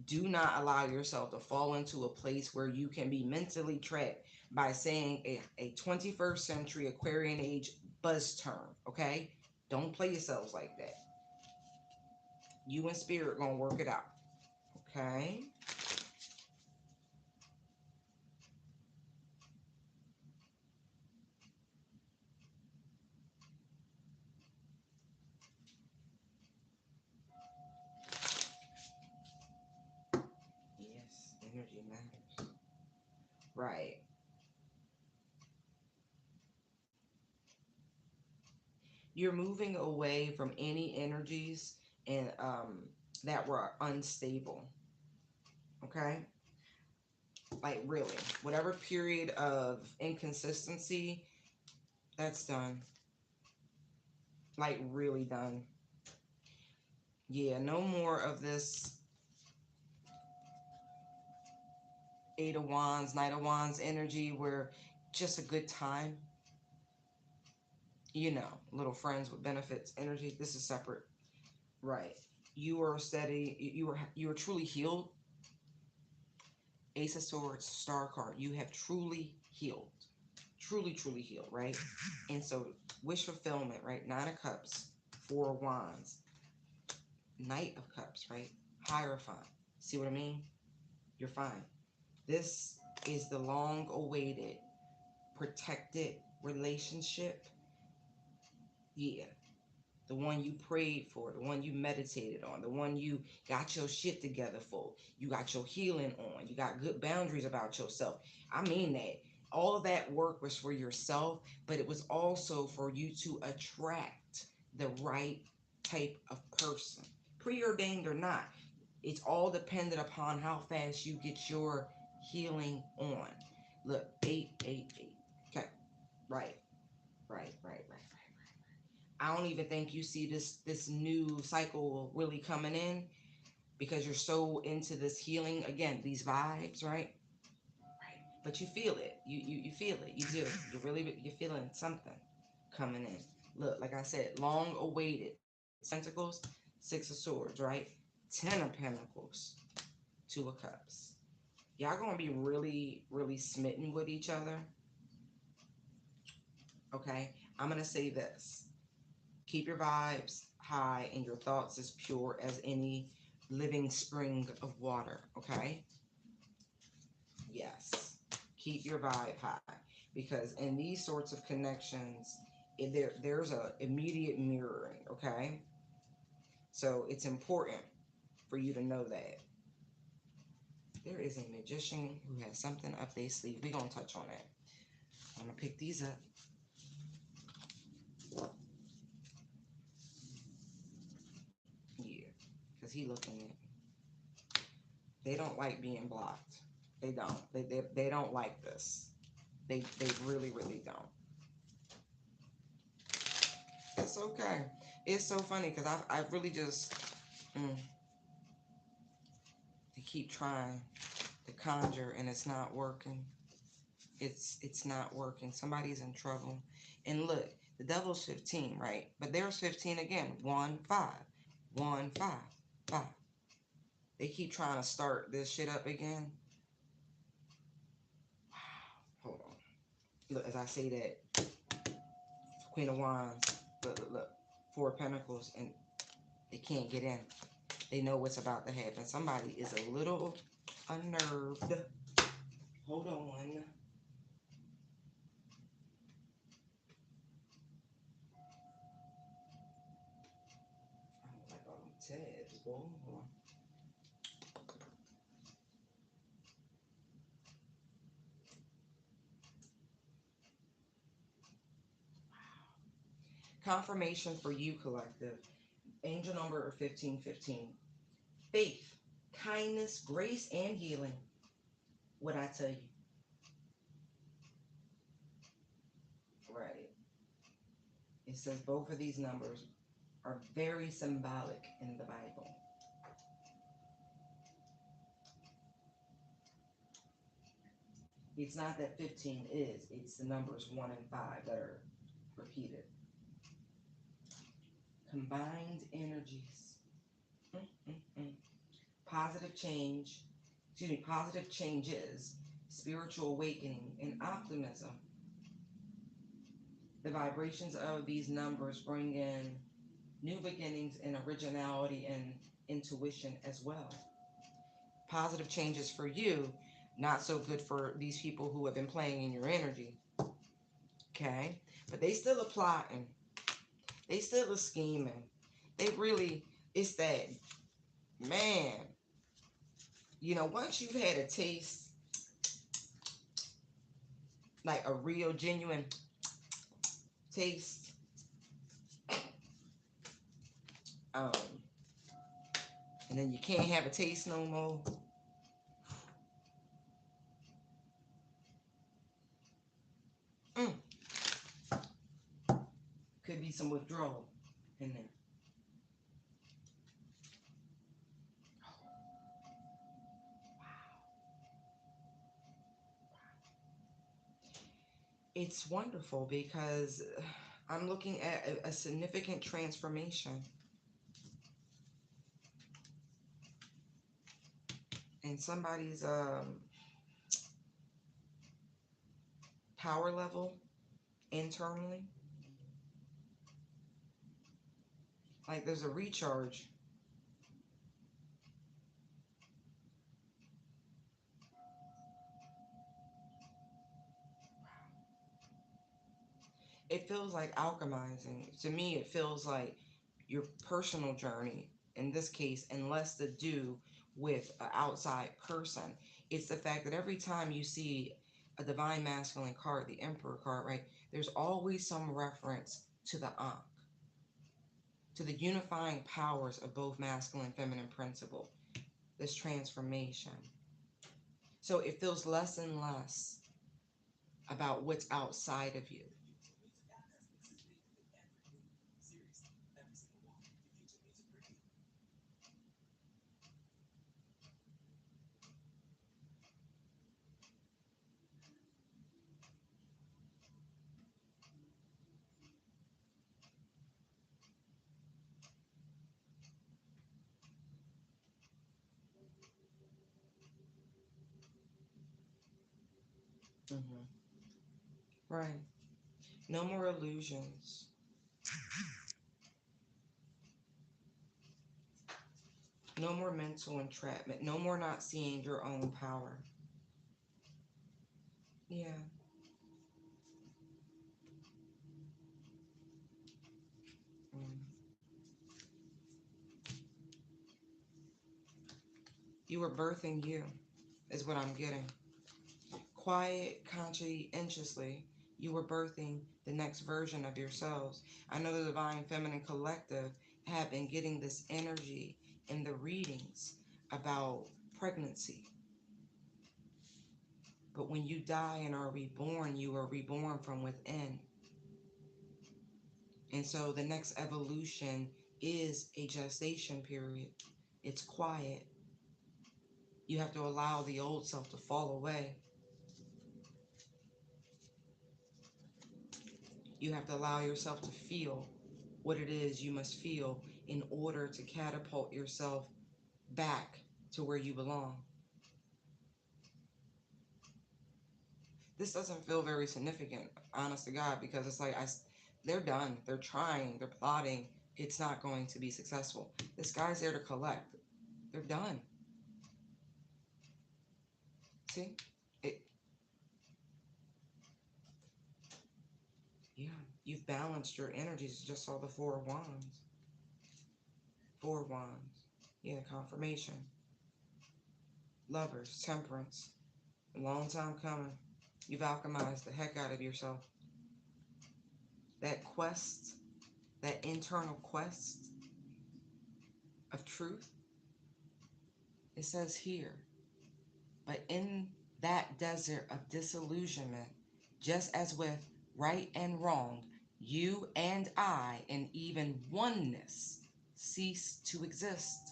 Do not allow yourself to fall into a place where you can be mentally trapped by saying a 21st century Aquarian age buzz term, okay? Don't play yourselves like that. You and spirit gonna work it out, okay? Yes, energy matters. Right. You're moving away from any energies and that were unstable, okay? Like really, whatever period of inconsistency, that's done. Like really done. Yeah, no more of this Eight of Wands, Knight of Wands energy where just a good time. You know, little friends with benefits energy. This is separate. Right. You are steady. You are truly healed. Ace of Swords, Star card. You have truly healed, truly, truly healed, right? And so wish fulfillment, right? Nine of Cups, Four of Wands, Knight of Cups, right? Hierophant. See what I mean? You're fine. This is the long awaited, protected relationship. Yeah. The one you prayed for, the one you meditated on, the one you got your shit together for. You got your healing on. You got good boundaries about yourself. I mean that. All of that work was for yourself, but it was also for you to attract the right type of person. Preordained or not, it's all dependent upon how fast you get your healing on. Look, 888. Okay, right, right. I don't even think you see this new cycle really coming in because you're so into this healing. Again, these vibes, right? Right. But you feel it. You feel it. You do. You're feeling something coming in. Look, like I said, long awaited. Pentacles, Six of Swords, right? Ten of Pentacles, Two of Cups. Y'all gonna be really, really smitten with each other. Okay? I'm gonna say this. Keep your vibes high and your thoughts as pure as any living spring of water, okay? Yes. Keep your vibe high because in these sorts of connections, there's a immediate mirroring, okay? So it's important for you to know that. There is a magician who has something up their sleeve. We're going to touch on that. I'm going to pick these up. Yeah, because he looking at. They don't like being blocked. They don't. They don't like this. They really, really don't. It's okay. It's so funny because I really just they keep trying to conjure and it's not working. It's not working. Somebody's in trouble. And look, the devil's 15, right? But there's 15 again. 1, 5. 1, 5. 5. They keep trying to start this shit up again. Wow. Hold on. Look, as I say that, Queen of Wands, look. Four of Pentacles, and they can't get in. They know what's about to happen. Somebody is a little unnerved. Hold on. I don't like all them tabs, boy. Confirmation for you, collective. Angel number 1515. Faith, kindness, grace, and healing. What I tell you. Right. It says both of these numbers are very symbolic in the Bible. It's not that 15 is, it's the numbers 1 and 5 that are repeated. Combined energies. Positive change, positive changes, spiritual awakening, and optimism. The vibrations of these numbers bring in new beginnings and originality and intuition as well. Positive changes for you, not so good for these people who have been playing in your energy. Okay? But they still are plotting. They still are scheming. They really, it's that, man, once you've had a taste, like a real, genuine taste, um, and then you can't have a taste no more. Could be some withdrawal in there. It's wonderful because I'm looking at a significant transformation. And somebody's power level internally. Like there's a recharge. It feels like alchemizing. To me, it feels like your personal journey, in this case, and less to do with an outside person. It's the fact that every time you see a divine masculine card, the Emperor card, right, there's always some reference to the Ankh, to the unifying powers of both masculine and feminine principle, this transformation. So it feels less and less about what's outside of you. Hmm. Right. No more illusions. No more mental entrapment. No more not seeing your own power. Yeah. Mm. You were birthing you, is what I'm getting. Quiet, conscientiously, you were birthing the next version of yourselves. I know the Divine Feminine Collective have been getting this energy in the readings about pregnancy. But when you die and are reborn, you are reborn from within. And so the next evolution is a gestation period. It's quiet. You have to allow the old self to fall away. You have to allow yourself to feel what it is you must feel in order to catapult yourself back to where you belong. This doesn't feel very significant, honest to God, because it's like they're done. They're trying. They're plotting. It's not going to be successful. This guy's there to collect. They're done. See, it. Yeah, you've balanced your energies. Just saw the Four of Wands. Four of Wands. Yeah, confirmation. Lovers, temperance. A long time coming. You've alchemized the heck out of yourself. That quest, that internal quest of truth, it says here, but in that desert of disillusionment, just as with right and wrong, you and I, and even oneness, cease to exist.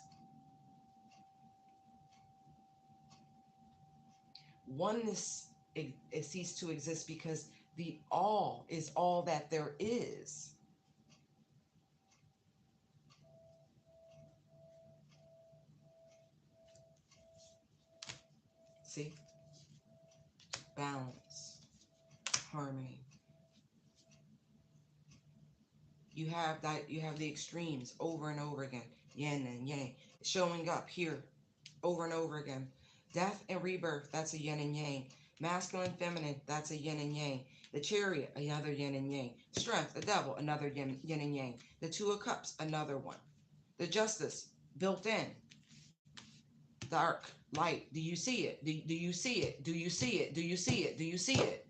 Oneness it ceased to exist because the all is all that there is. See? Balance, harmony. You have the extremes over and over again, yin and yang, showing up here over and over again. Death and rebirth, that's a yin and yang. Masculine, feminine, that's a yin and yang. The chariot, another yin and yang. Strength, the devil, another yin and yang. The two of cups, another one. The justice, built in. Dark, light. Do you see it? Do you see it? Do you see it? Do you see it? Do you see it?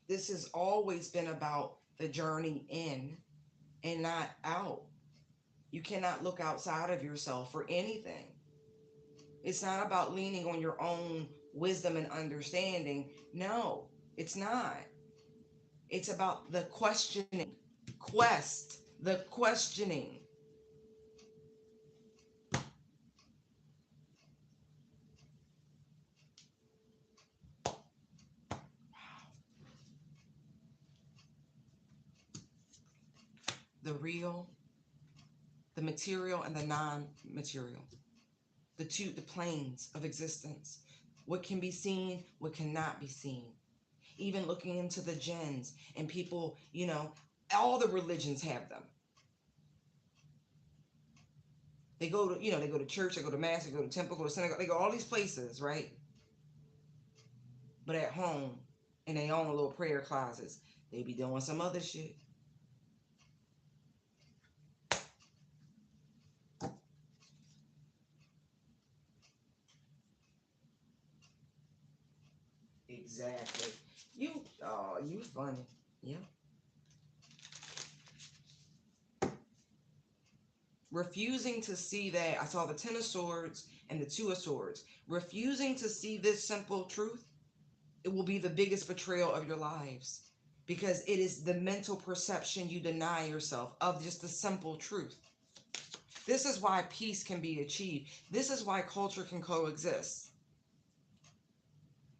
This has always been about the journey in and not out. You cannot look outside of yourself for anything. It's not about leaning on your own wisdom and understanding. No, it's not. It's about the questioning, the questioning. The real, the material, and the non material. the planes of existence. What can be seen, what cannot be seen. Even looking into the jinns and people, all the religions have them. They go to, they go to church, they go to mass, they go to temple, go to synagogue, they go all these places, right? But at home, in their own little prayer closets, they be doing some other shit. Exactly. You funny. Yeah. Refusing to see that, I saw the Ten of Swords and the Two of Swords. Refusing to see this simple truth, it will be the biggest betrayal of your lives, because it is the mental perception you deny yourself of just the simple truth. This is why peace can be achieved. This is why culture can coexist,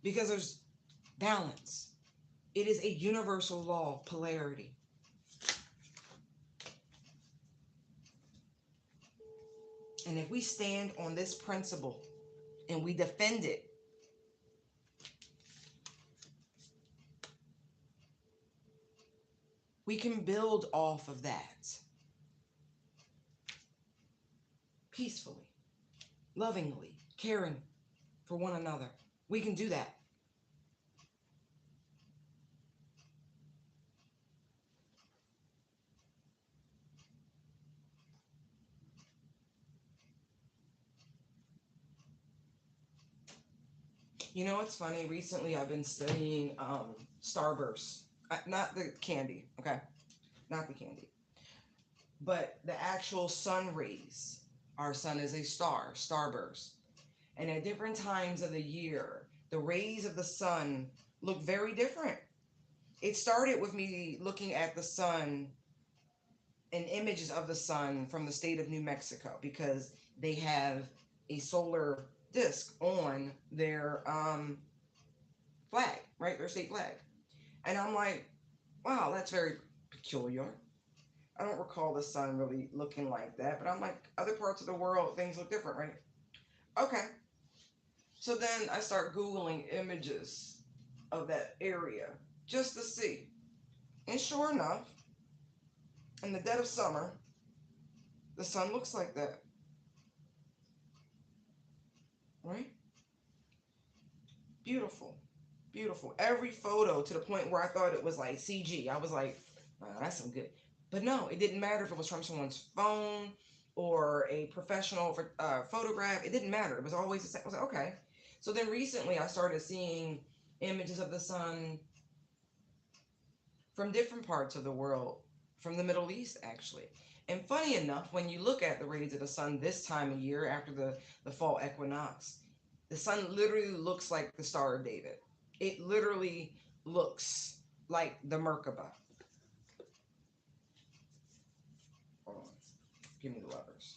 because there's balance. It is a universal law, polarity. And if we stand on this principle and we defend it, we can build off of that peacefully, lovingly, caring for one another. We can do that. You know what's funny? Recently, I've been studying starburst, not the candy, okay, not the candy, but the actual sun rays. Our sun is a starburst, and at different times of the year, the rays of the sun look very different. It started with me looking at the sun and images of the sun from the state of New Mexico, because they have a solar disc on their flag, right? Their state flag. And I'm like, wow, that's very peculiar. I don't recall the sun really looking like that, but I'm like, other parts of the world, things look different, right? Okay. So then I start Googling images of that area just to see. And sure enough, in the dead of summer, the sun looks like that, right? Beautiful. Beautiful. Every photo, to the point where I thought it was like CG. I was like, oh, that's some good. But no, it didn't matter if it was from someone's phone or a professional photograph. It didn't matter. It was always the same. I was like, okay. So then recently I started seeing images of the sun from different parts of the world, from the Middle East, actually. And funny enough, when you look at the rays of the sun this time of year after the fall equinox, the sun literally looks like the Star of David. It literally looks like the Merkaba. Hold on. Give me the levers.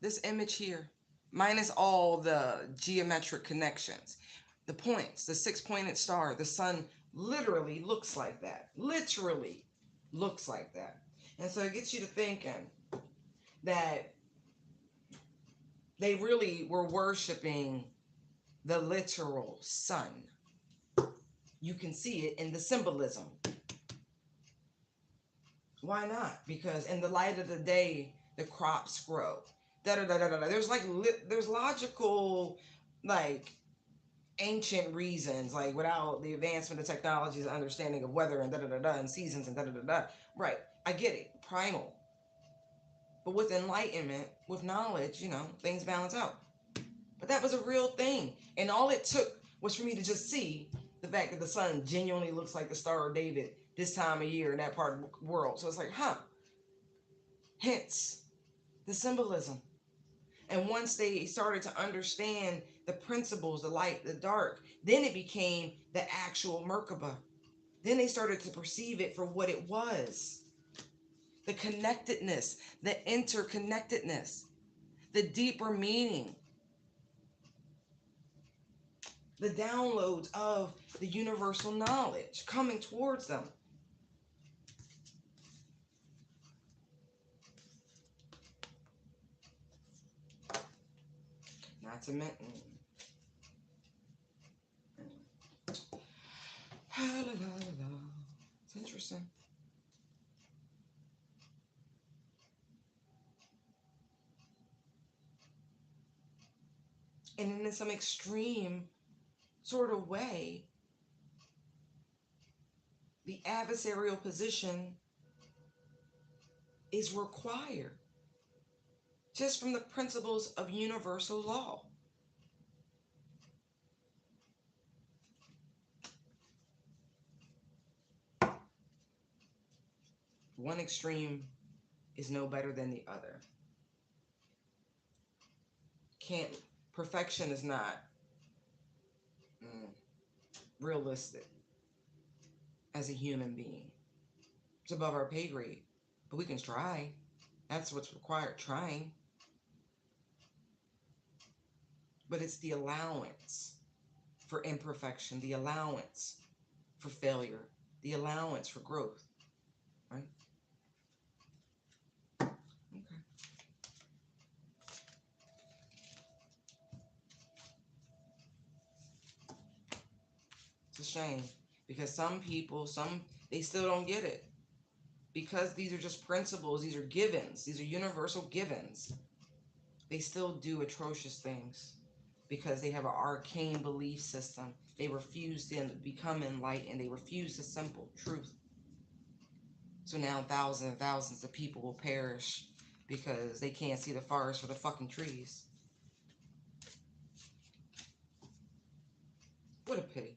This image here, minus all the geometric connections, the points, the six-pointed star, the sun literally looks like that. Literally looks like that. And so it gets you to thinking that they really were worshiping the literal sun. You can see it in the symbolism. Why not? Because in the light of the day, the crops grow. Da da da da da. There's there's logical, like, ancient reasons, like, without the advancement of technology's understanding of weather and da da da da and seasons and da da da da. Right. I get it. Primal. But with enlightenment, with knowledge, things balance out. But that was a real thing. And all it took was for me to just see the fact that the sun genuinely looks like the Star of David this time of year in that part of the world. So it's like, huh. Hence the symbolism. And once they started to understand the principles, the light, the dark, then it became the actual Merkaba. Then they started to perceive it for what it was. The connectedness, the interconnectedness, the deeper meaning, the downloads of the universal knowledge coming towards them. not to mention. It's interesting. And in some extreme sort of way, the adversarial position is required just from the principles of universal law. One extreme is no better than the other. Perfection is not realistic as a human being. It's above our pay grade, but we can try. That's what's required, trying. But it's the allowance for imperfection, the allowance for failure, the allowance for growth, right? Okay. It's a shame because some people, they still don't get it because these are just principles, these are givens, these are universal givens. They still do atrocious things because they have an arcane belief system. They refuse to become enlightened. They refuse the simple truth. So now thousands and thousands of people will perish because they can't see the forest for the fucking trees. What a pity.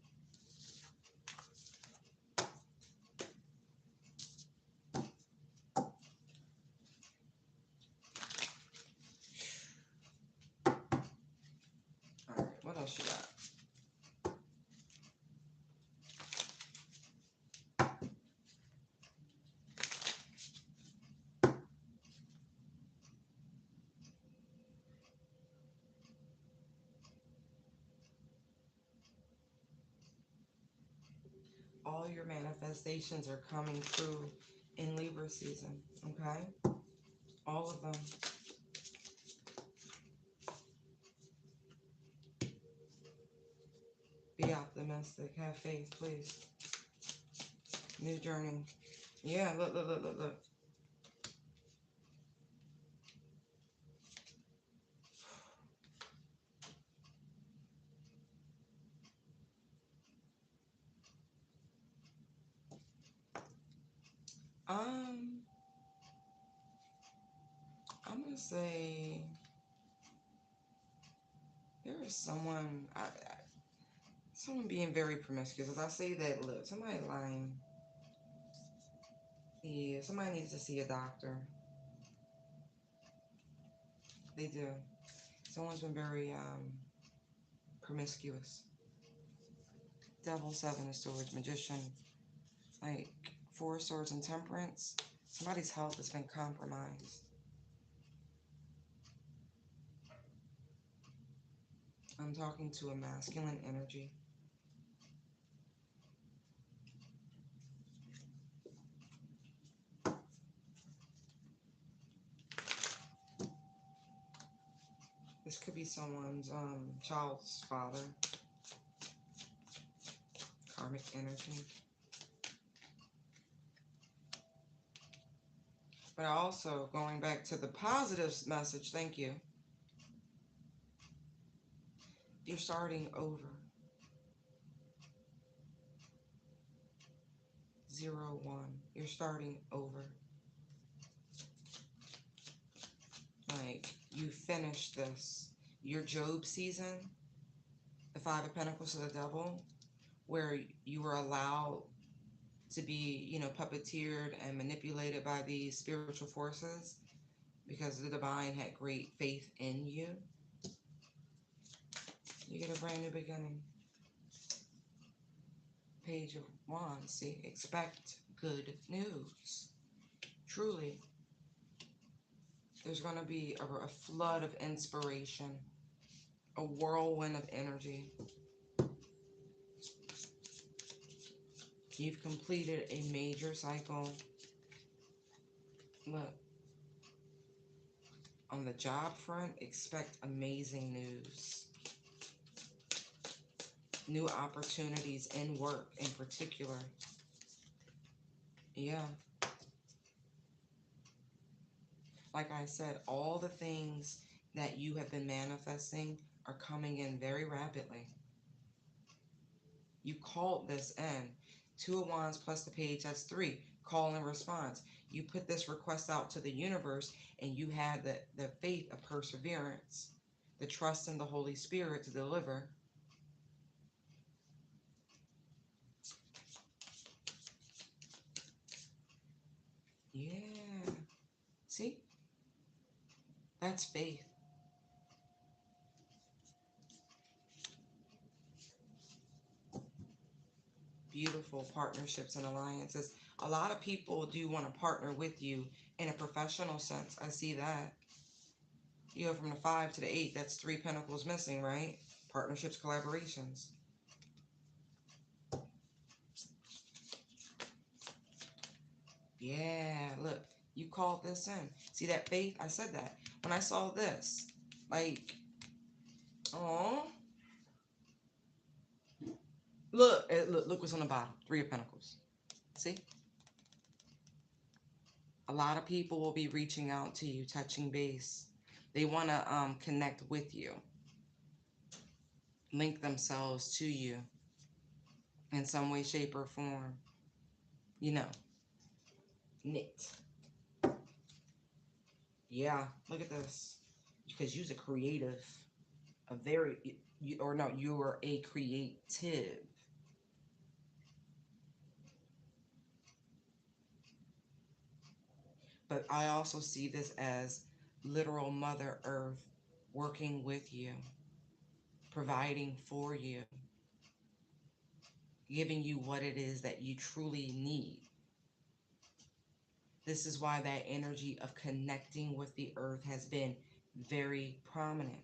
Alright, what else you got? All your manifestations are coming true in Libra season, okay? All of them. Be optimistic. Have faith, please. New journey. Yeah, look. I'm gonna say there is someone, someone being very promiscuous. As I say that, look, somebody lying. Yeah, somebody needs to see a doctor. They do. Someone's been very promiscuous. Devil, Seven of Swords, Magician, like Four of Swords and Temperance. Somebody's health has been compromised. I'm talking to a masculine energy. This could be someone's child's father. Karmic energy. But also, going back to the positive message, thank you. You're starting over. 0, 1. You're starting over. Like, you finished this. Your Job season, the Five of Pentacles to the Devil, where you were allowed to be, puppeteered and manipulated by these spiritual forces because the divine had great faith in you. You get a brand new beginning. Page of Wands. See, expect good news. Truly. There's going to be a flood of inspiration, a whirlwind of energy. You've completed a major cycle. Look, On the job front, expect amazing news. New opportunities in work in particular. Yeah. Like I said, all the things that you have been manifesting are coming in very rapidly. You called this in. Two of Wands plus the page, that's three. Call and response. You put this request out to the universe and you had the faith of perseverance, the trust in the Holy Spirit to deliver. Yeah. See? That's faith. Beautiful partnerships and alliances. A lot of people do want to partner with you in a professional sense. I see that. You go from the 5 to the 8, that's 3 pentacles missing, right? Partnerships, collaborations. Yeah, look, you called this in. See that faith? I said that. When I saw this, like, oh, look what's on the bottom. 3 of Pentacles. See? A lot of people will be reaching out to you, touching base. They want to connect with you, link themselves to you in some way, shape, or form. You know, knit. Yeah, look at this. Because you're a creative, a very, or no, you're a creative. But I also see this as literal Mother Earth working with you, providing for you, giving you what it is that you truly need. This is why that energy of connecting with the earth has been very prominent.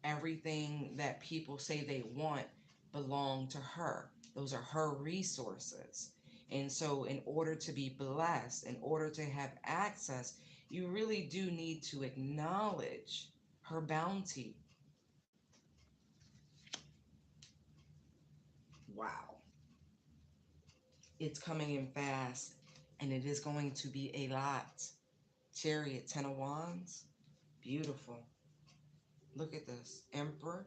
Everything that people say they want belong to her. Those are her resources. And so in order to be blessed, in order to have access, you really do need to acknowledge her bounty. Wow. It's coming in fast, and it is going to be a lot. Chariot, 10 of Wands. Beautiful. Look at this. Emperor,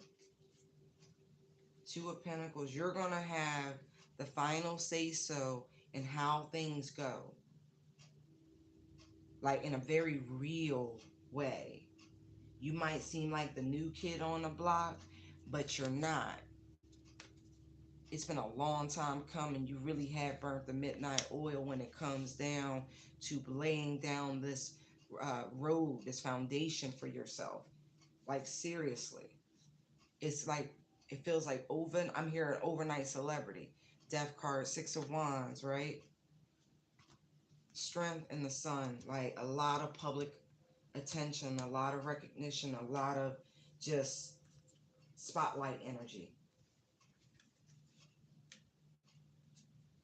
2 of Pentacles. You're going to have the final say-so in how things go. Like in a very real way. You might seem like the new kid on the block, but you're not. It's been a long time coming. You really have burnt the midnight oil when it comes down to laying down this road, this foundation for yourself. Like seriously. It's like, it feels like I'm here an overnight celebrity. Death card, 6 of Wands, right? Strength in the sun, like a lot of public attention, a lot of recognition, a lot of just spotlight energy.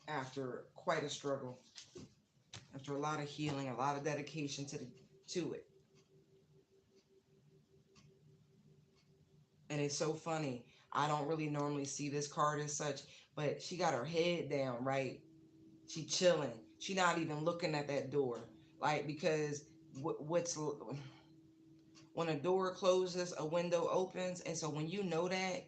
After quite a struggle, after a lot of healing, a lot of dedication to it. And it's so funny. I don't really normally see this card as such, but she got her head down, right? She chilling. She not even looking at that door. Like, because what's when a door closes, a window opens. And so when you know that,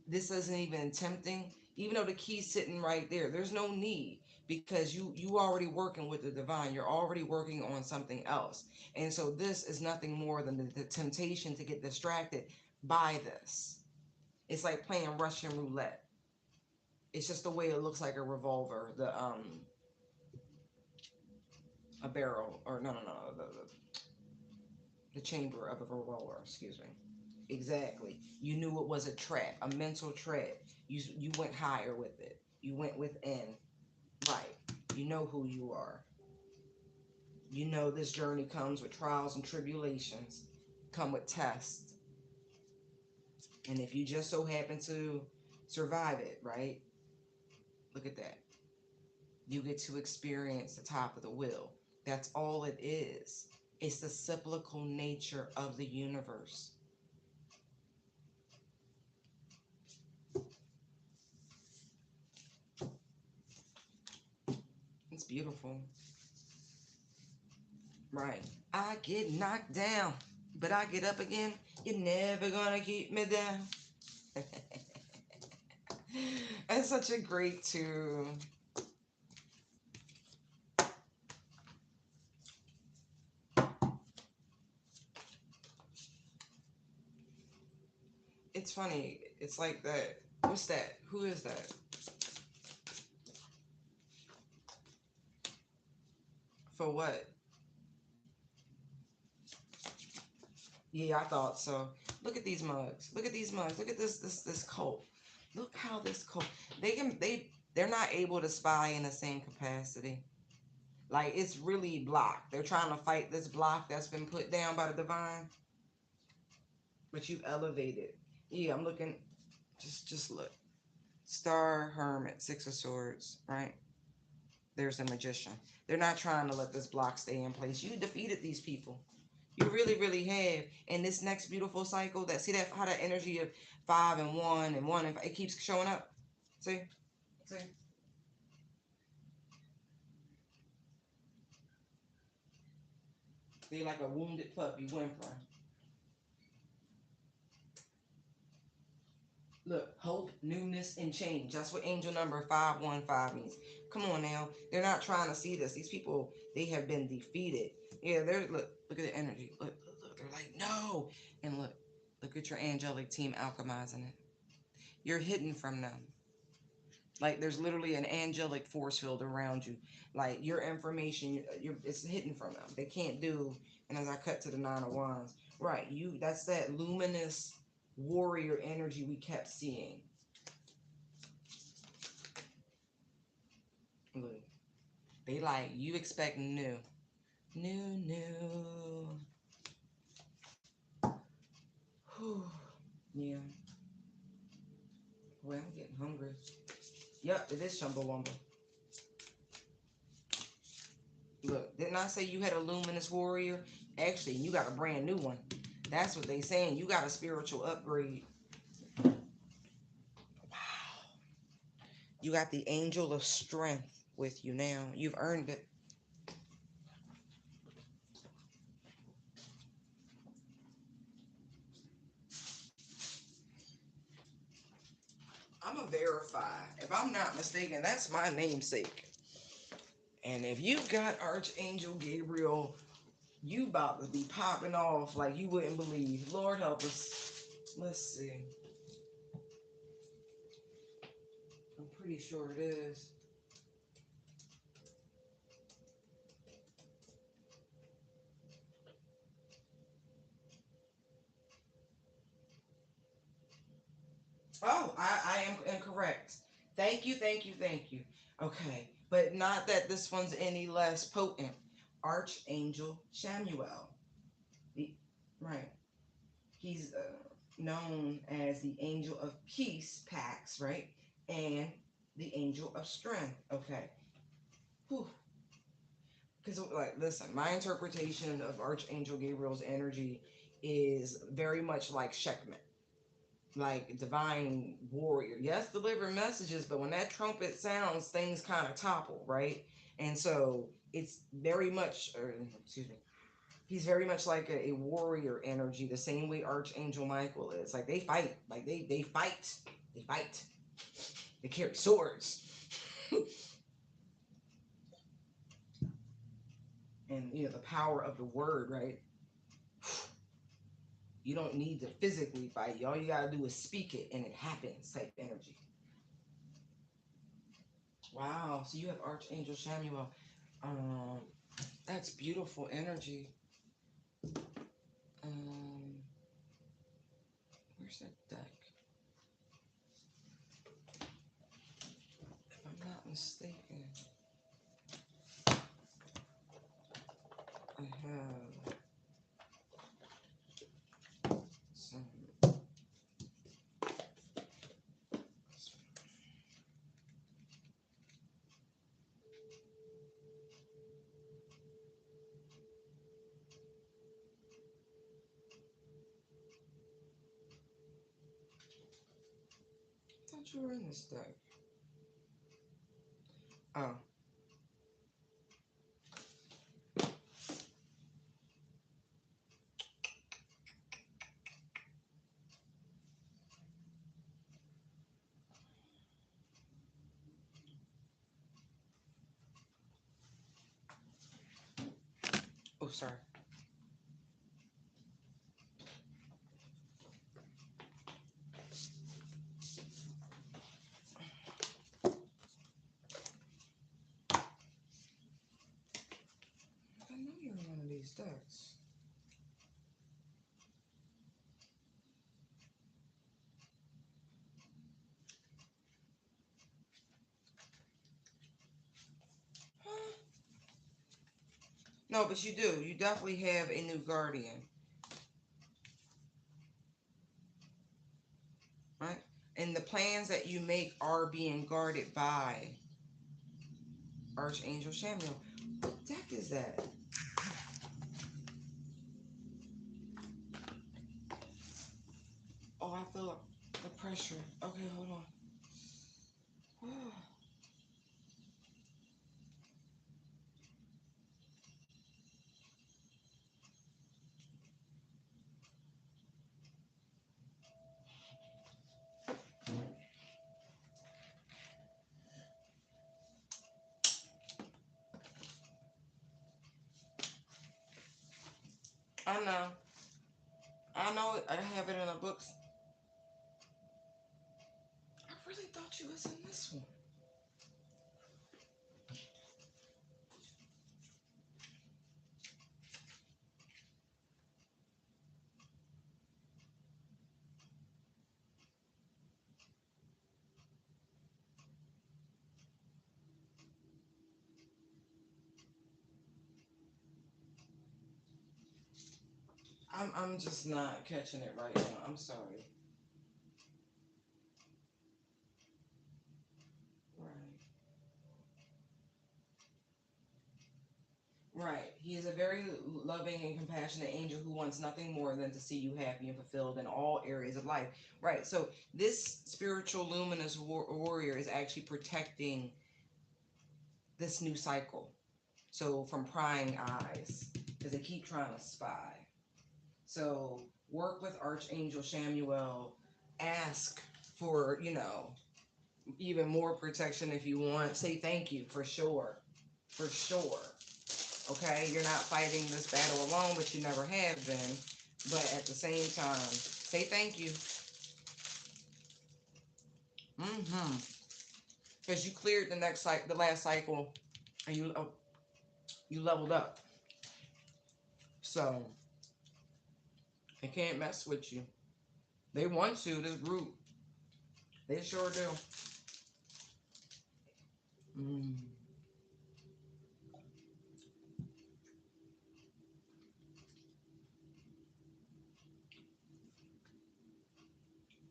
this isn't even tempting, even though the key's sitting right there, there's no need, because you already working with the divine. You're already working on something else. And so this is nothing more than the temptation to get distracted by this. It's like playing Russian roulette. It's just the way it looks like a revolver, a barrel, or no, the chamber of a revolver, excuse me. Exactly. You knew it was a trap, a mental trap. You went higher with it. You went within. Right. You know who you are. You know this journey comes with trials and tribulations, come with tests. And if you just so happen to survive it, right? Look at that. You get to experience the top of the wheel. That's all it is. It's the cyclical nature of the universe. It's beautiful. Right. I get knocked down, but I get up again. You're never gonna keep me down. That's such a great tune. It's funny. It's like that. What's that? Who is that? For what? Yeah, I thought so. Look at these mugs. Look at these mugs. Look at this cult. Look how this cult. They're not able to spy in the same capacity. Like it's really blocked. They're trying to fight this block that's been put down by the divine, but you've elevated. Yeah, I'm looking. Just look. Star Hermit, Six of Swords, right? There's a magician. They're not trying to let this block stay in place. You defeated these people. You really, really have. And this next beautiful cycle, that see that how that energy of 5 and 1 and 1 and 5, it keeps showing up. See? See? They're like a wounded puppy whimpering. Look, hope, newness, and change. That's what angel number 515 means. Come on now. They're not trying to see this. These people, they have been defeated. Yeah, look at the energy. Look. They're like, no. And look at your angelic team alchemizing it. You're hidden from them. Like there's literally an angelic force field around you. Like your information, it's hidden from them. They can't do. And as I cut to the 9 of Wands, right? That's that luminous warrior energy we kept seeing. Look, they like you expect new. Whew. Yeah. Well, I'm getting hungry. Yep, it is Chumbawamba. Look, didn't I say you had a luminous warrior? Actually, you got a brand new one. That's what they saying. You got a spiritual upgrade. Wow. You got the angel of strength with you now. You've earned it. I'm a verify. If I'm not mistaken, that's my namesake. And if you got Archangel Gabriel, you about to be popping off like you wouldn't believe. Lord help us. Let's see. I'm pretty sure it is. Oh, I am incorrect. Thank you. Okay, but not that this one's any less potent. Archangel Samuel. The, right. He's known as the angel of peace, Pax, right? And the angel of strength. Okay. Whew. Because, like, listen, my interpretation of Archangel Gabriel's energy is very much like Sekhmet, like divine warrior. Yes, deliver messages, but when that trumpet sounds, things kind of topple, right? And so it's very much, excuse me, he's very much like a warrior energy, the same way Archangel Michael is. Like they fight, like they fight, they fight, they carry swords, and the power of the word, right? You don't need to physically fight. All you gotta do is speak it, and it happens. Type energy. Wow. So you have Archangel Samuel. Um, that's beautiful energy. Um, where's that deck? If I'm not mistaken, I have some. thought you were in this deck. Oh. Oh, sorry. I know you're in one of these decks. Huh? No, but you do. You definitely have a new guardian. Right? And the plans that you make are being guarded by Archangel Samuel. What deck is that? Oh, I feel the pressure. Okay, hold on. I know. I know. I have it in the books. I really thought you was in this one. I'm just not catching it right now. I'm sorry. Right. Right. He is a very loving and compassionate angel who wants nothing more than to see you happy and fulfilled in all areas of life. Right. So this spiritual luminous warrior is actually protecting this new cycle. So from prying eyes, because they keep trying to spy. So work with Archangel Samuel. Ask for, even more protection if you want. Say thank you for sure. For sure. Okay? You're not fighting this battle alone, but you never have been. But at the same time, say thank you. Mm-hmm. Because you cleared the last cycle, and you leveled up. So they can't mess with you. They want to. This group, they sure do. Mm.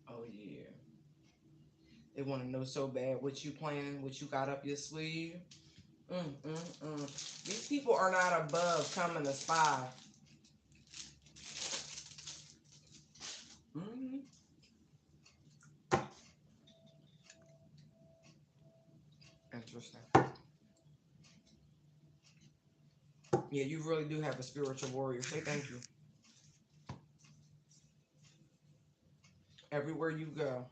Oh yeah. They want to know so bad what you planning, what you got up your sleeve. These people are not above coming to spy. Mm-hmm. Interesting. Yeah, you really do have a spiritual warrior. Say thank you. Everywhere you go.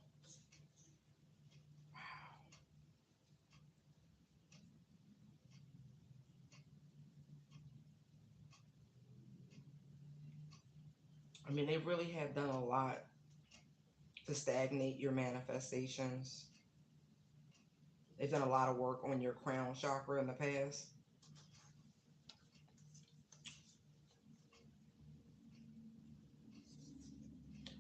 I mean, they really have done a lot to stagnate your manifestations. They've done a lot of work on your crown chakra in the past.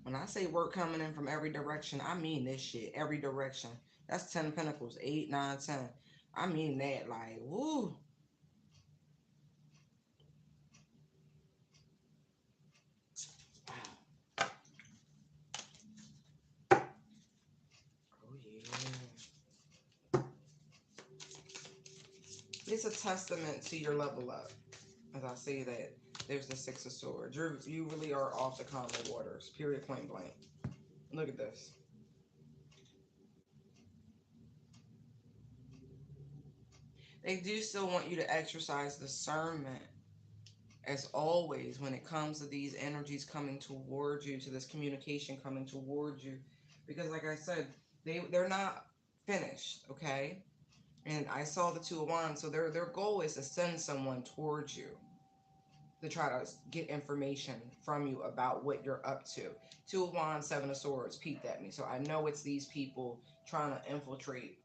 When I say work coming in from every direction, I mean this shit. Every direction. That's 10 pentacles. 8, 9, 10. I mean that. Like, woo. Wow. Oh, yeah. It's a testament to your level up. As I say that, there's the Six of Swords. You really are off the calmer waters. Period, point blank. Look at this. They do still want you to exercise discernment, as always, when it comes to these energies coming towards you, to this communication coming towards you. Because, like I said, they're not finished, okay? And I saw the Two of Wands, so their goal is to send someone towards you to try to get information from you about what you're up to. Two of Wands, Seven of Swords peeked at me, so I know it's these people trying to infiltrate,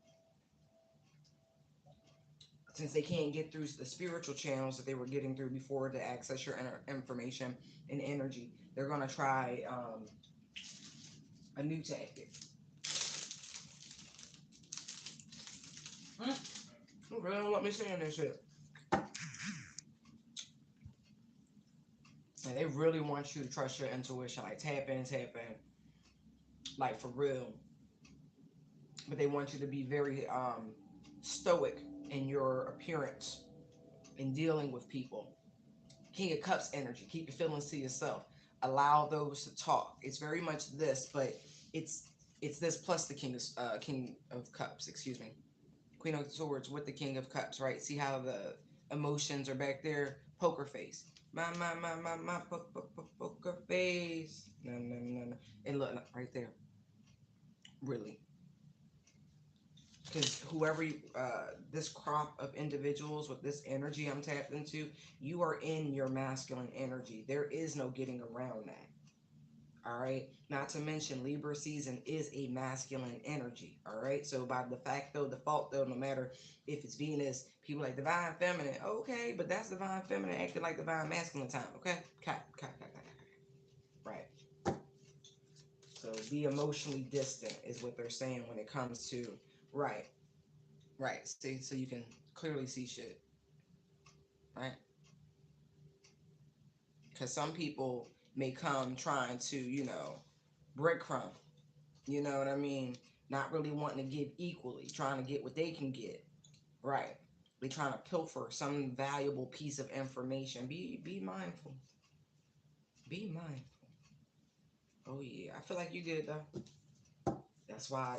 since they can't get through the spiritual channels that they were getting through before to access your information and energy. They're going to try a new tactic. You really don't want me saying this shit. And they really want you to trust your intuition, like tap in, like for real. But they want you to be very stoic in your appearance in dealing with people. King of Cups energy. Keep your feelings to yourself. Allow those to talk. It's very much this, but it's it's this plus the King of Cups. Excuse me, Queen of Swords with the King of Cups. Right? See how the emotions are back there. Poker face. My poker face. No, no, no, no. And look right there. Really, because whoever this crop of individuals with this energy I'm tapped into, you are in your masculine energy. There is no getting around that. All right. Not to mention Libra season is a masculine energy. All right. So by de facto, default though, no matter if it's Venus, people like divine feminine. Okay, but that's divine feminine acting like divine masculine time. Okay. Right. So be emotionally distant is what they're saying when it comes to right. Right. See, so you can clearly see shit. Right. Because some people may come trying to, breadcrumb. You know what I mean? Not really wanting to give equally, trying to get what they can get. Right. They trying to pilfer some valuable piece of information. Be mindful. Be mindful. Oh yeah. I feel like you did though. That's why,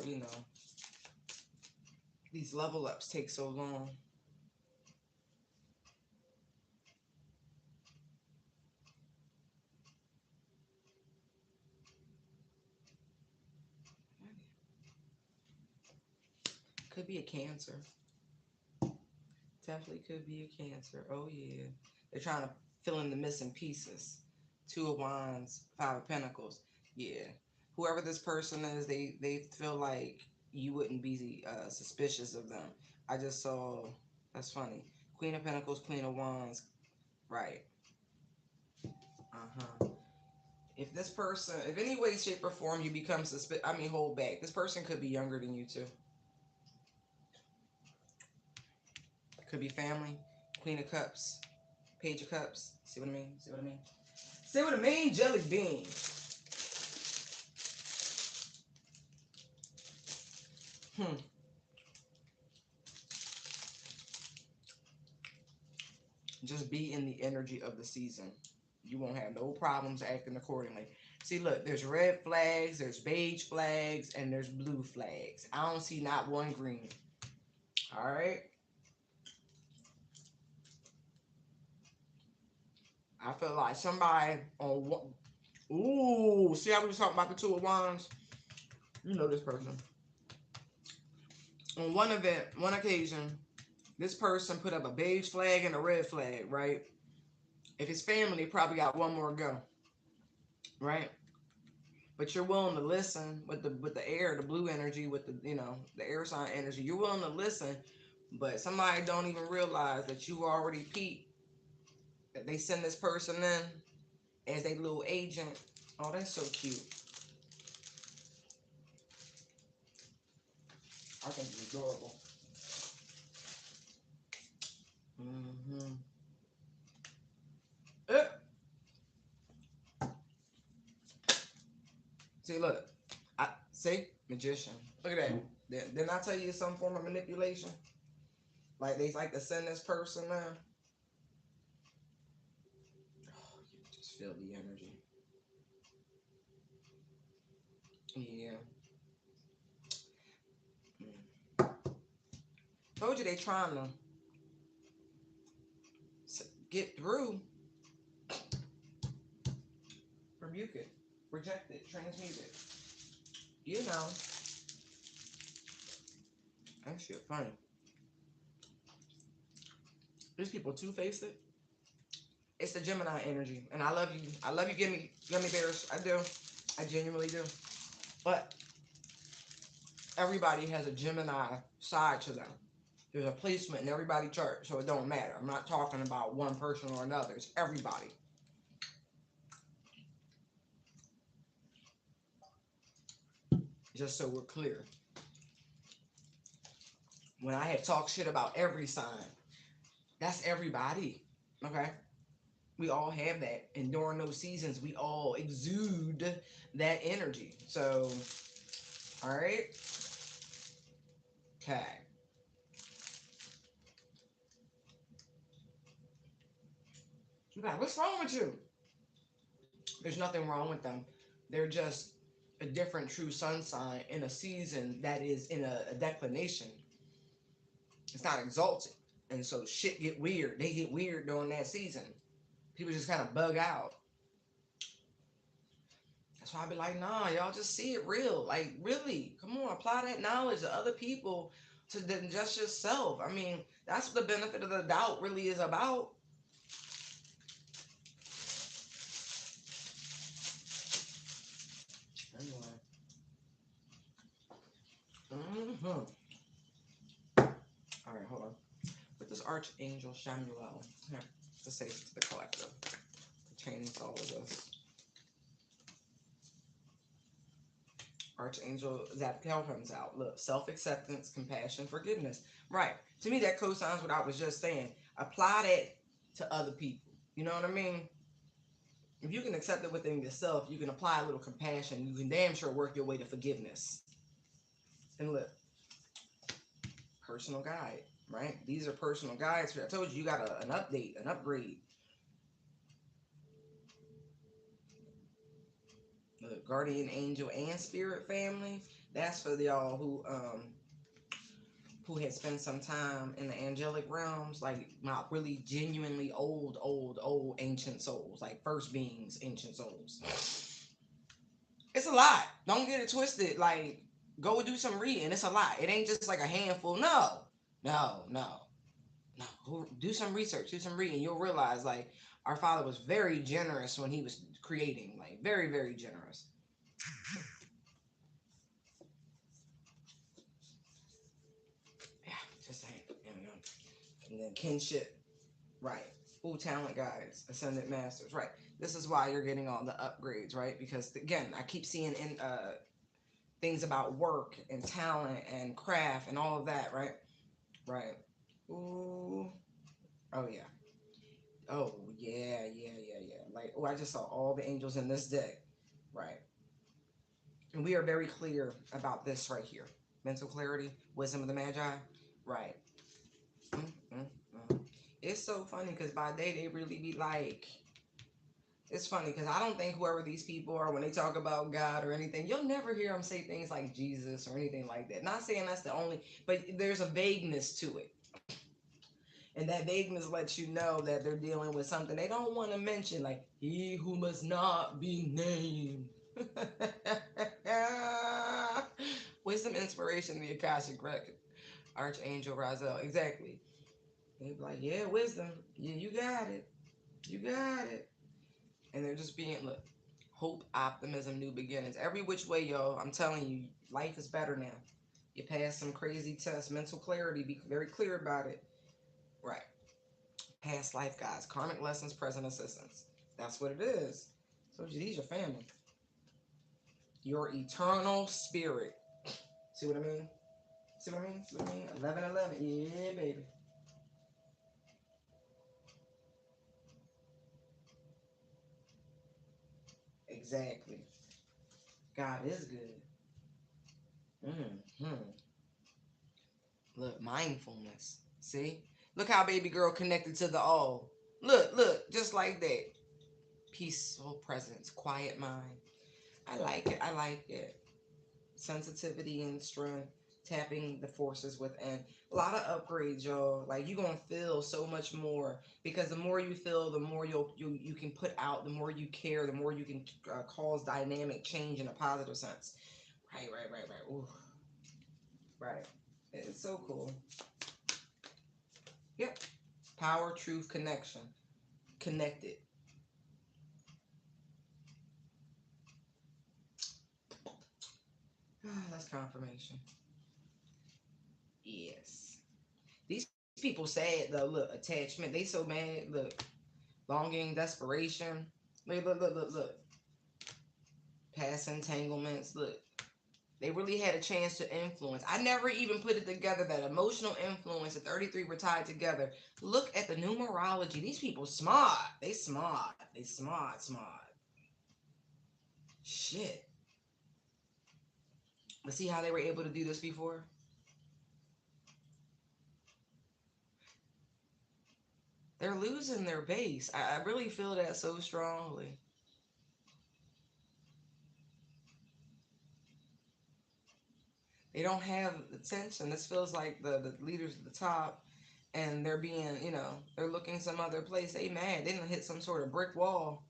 these level ups take so long. Could be a Cancer. Definitely could be a Cancer. Oh yeah. They're trying to fill in the missing pieces. Two of Wands, Five of Pentacles. Yeah. Whoever this person is, they feel like you wouldn't be suspicious of them. I just saw. That's funny. Queen of Pentacles, Queen of Wands. Right. Uh-huh. If this person, if any way, shape, or form you become suspicious, I mean, hold back. This person could be younger than you too. Could be family. Queen of Cups, Page of Cups. See what I mean? See what I mean? See what I mean? Jelly bean. Hmm. Just be in the energy of the season. You won't have no problems acting accordingly. See, look, there's red flags, there's beige flags, and there's blue flags. I don't see not one green. All right. I feel like somebody on one. Ooh, see how we was talking about the Two of Wands? You know this person. On one event, one occasion, this person put up a beige flag and a red flag, right? If it's family, they probably got one more go, right? But you're willing to listen with the air, the blue energy, with the air sign energy. You're willing to listen, but somebody don't even realize that you already peeped that they send this person in as a little agent. Oh, that's so cute. I think it's adorable. Mm-hmm. See, look. I see magician. Look at that. Didn't I tell you some form of manipulation? Like they like to send this person there. Oh, you can just feel the energy. Yeah. Mm. Told you they trying to. get through, rebuke it, reject it, transmute it. You know, that shit funny. These people two-faced it. It's the Gemini energy, and I love you. I love you, gummy bears. I do. I genuinely do. But everybody has a Gemini side to them. There's a placement in everybody's chart, so it don't matter. I'm not talking about one person or another. It's everybody. Just so we're clear. When I had talked shit about every sign, that's everybody. Okay? We all have that. And during those seasons, we all exude that energy. So, all right? Okay. You got, what's wrong with you? There's nothing wrong with them. They're just a different true sun sign in a season that is in a declination. It's not exalted. And so shit get weird. They get weird during that season. People just kind of bug out. That's why I be like, nah, y'all just see it real. Like, really, come on, apply that knowledge to other people to than just yourself. I mean, that's what the benefit of the doubt really is about. Anyway. All right, hold on. What does Archangel Shamuel have to say to the collective pertaining to all of this? Archangel Zadkiel comes out. Look, self-acceptance, compassion, forgiveness. Right. To me, that co-signs what I was just saying. Apply that to other people. You know what I mean? If you can accept it within yourself, you can apply a little compassion. You can damn sure work your way to forgiveness. And look, personal guide, right? These are personal guides. I told you, you got an update, an upgrade. The guardian angel and spirit family. That's for y'all who had spent some time in the angelic realms, like not really genuinely old ancient souls, like first beings, ancient souls. It's a lot. Don't get it twisted. Like, go do some reading. It's a lot. It ain't just like a handful. No. Do some research, do some reading. You'll realize, like, our Father was very generous when he was creating, like, very, very generous. Yeah, just saying. And then kinship, right? Full talent guides, ascended masters, right? This is why you're getting all the upgrades, right? Because again, I keep seeing in things about work and talent and craft and all of that, right? Right. Ooh. Oh yeah. Oh yeah. Like, oh, I just saw all the angels in this deck, right? And we are very clear about this right here. Mental clarity, wisdom of the Magi, right? It's so funny because by day they really be like, it's funny because I don't think whoever these people are, when they talk about God or anything, you'll never hear them say things like Jesus or anything like that. Not saying that's the only, but there's a vagueness to it. And that vagueness lets you know that they're dealing with something they don't want to mention, like, he who must not be named. Wisdom, inspiration, the Akashic record. Archangel Razel. Exactly. They be like, yeah, wisdom. Yeah, you got it. You got it. And they're just being, look, hope, optimism, new beginnings. Every which way, yo, I'm telling you, life is better now. You pass some crazy tests, mental clarity, be very clear about it. Right. Past life guides, karmic lessons, present assistance. That's what it is. So these your family. Your eternal spirit. See what I mean? See what I mean? See what I mean? 11:11. Yeah, baby. Exactly. God is good. Mm-hmm. Look, mindfulness. See? Look how baby girl connected to the all. Look, just like that. Peaceful presence, quiet mind. I like it. Sensitivity and strength. tapping the forces within. A lot of upgrades, y'all. Like you're gonna feel so much more because the more you feel, the more you can put out, the more you care, the more you can cause dynamic change in a positive sense. Right. Ooh, right. It's so cool. Yep. Power, truth, connection. Connected. That's confirmation. Yes. These people sad though. Look, attachment. They so mad. Look, longing, desperation. Look. Past entanglements. Look, they really had a chance to influence. I never even put it together that emotional influence and 33 were tied together. Look at the numerology. These people smart. They smart. They smart. Shit. Let's see how they were able to do this before. They're losing their base. I really feel that so strongly. They don't have attention. This feels like the leaders at the top, and they're being, they're looking some other place. They mad. They didn't hit some sort of brick wall.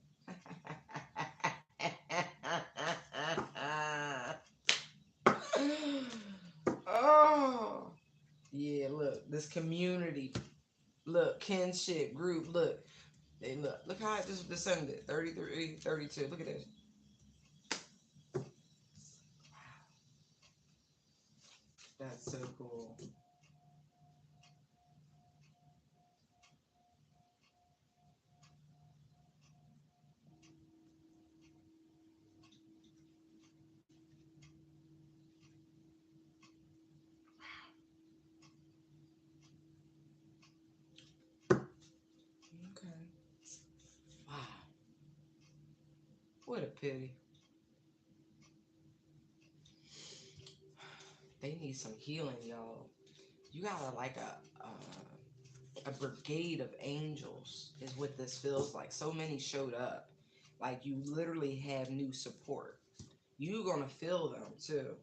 Oh, yeah. Look, this community. Look, kinship group. Look, they look how it just descended. 33, 32. Look at this. That's so cool. Okay. Wow. What a pity. They need some healing, y'all. You got like a brigade of angels is what this feels like. So many showed up. Like you literally have new support. You gonna feel them too.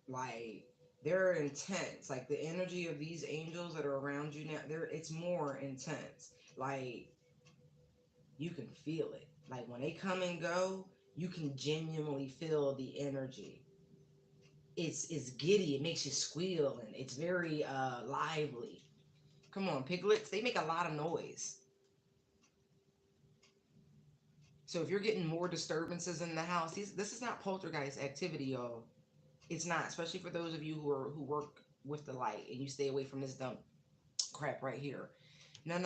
Like they're intense. Like the energy of these angels that are around you now, it's more intense. Like you can feel it. Like when they come and go, you can genuinely feel the energy. It's giddy. It makes you squeal, and it's very lively. Come on, piglets. They make a lot of noise. So if you're getting more disturbances in the house, this is not poltergeist activity, y'all. It's not, especially for those of you who work with the light and you stay away from this dumb crap right here. No.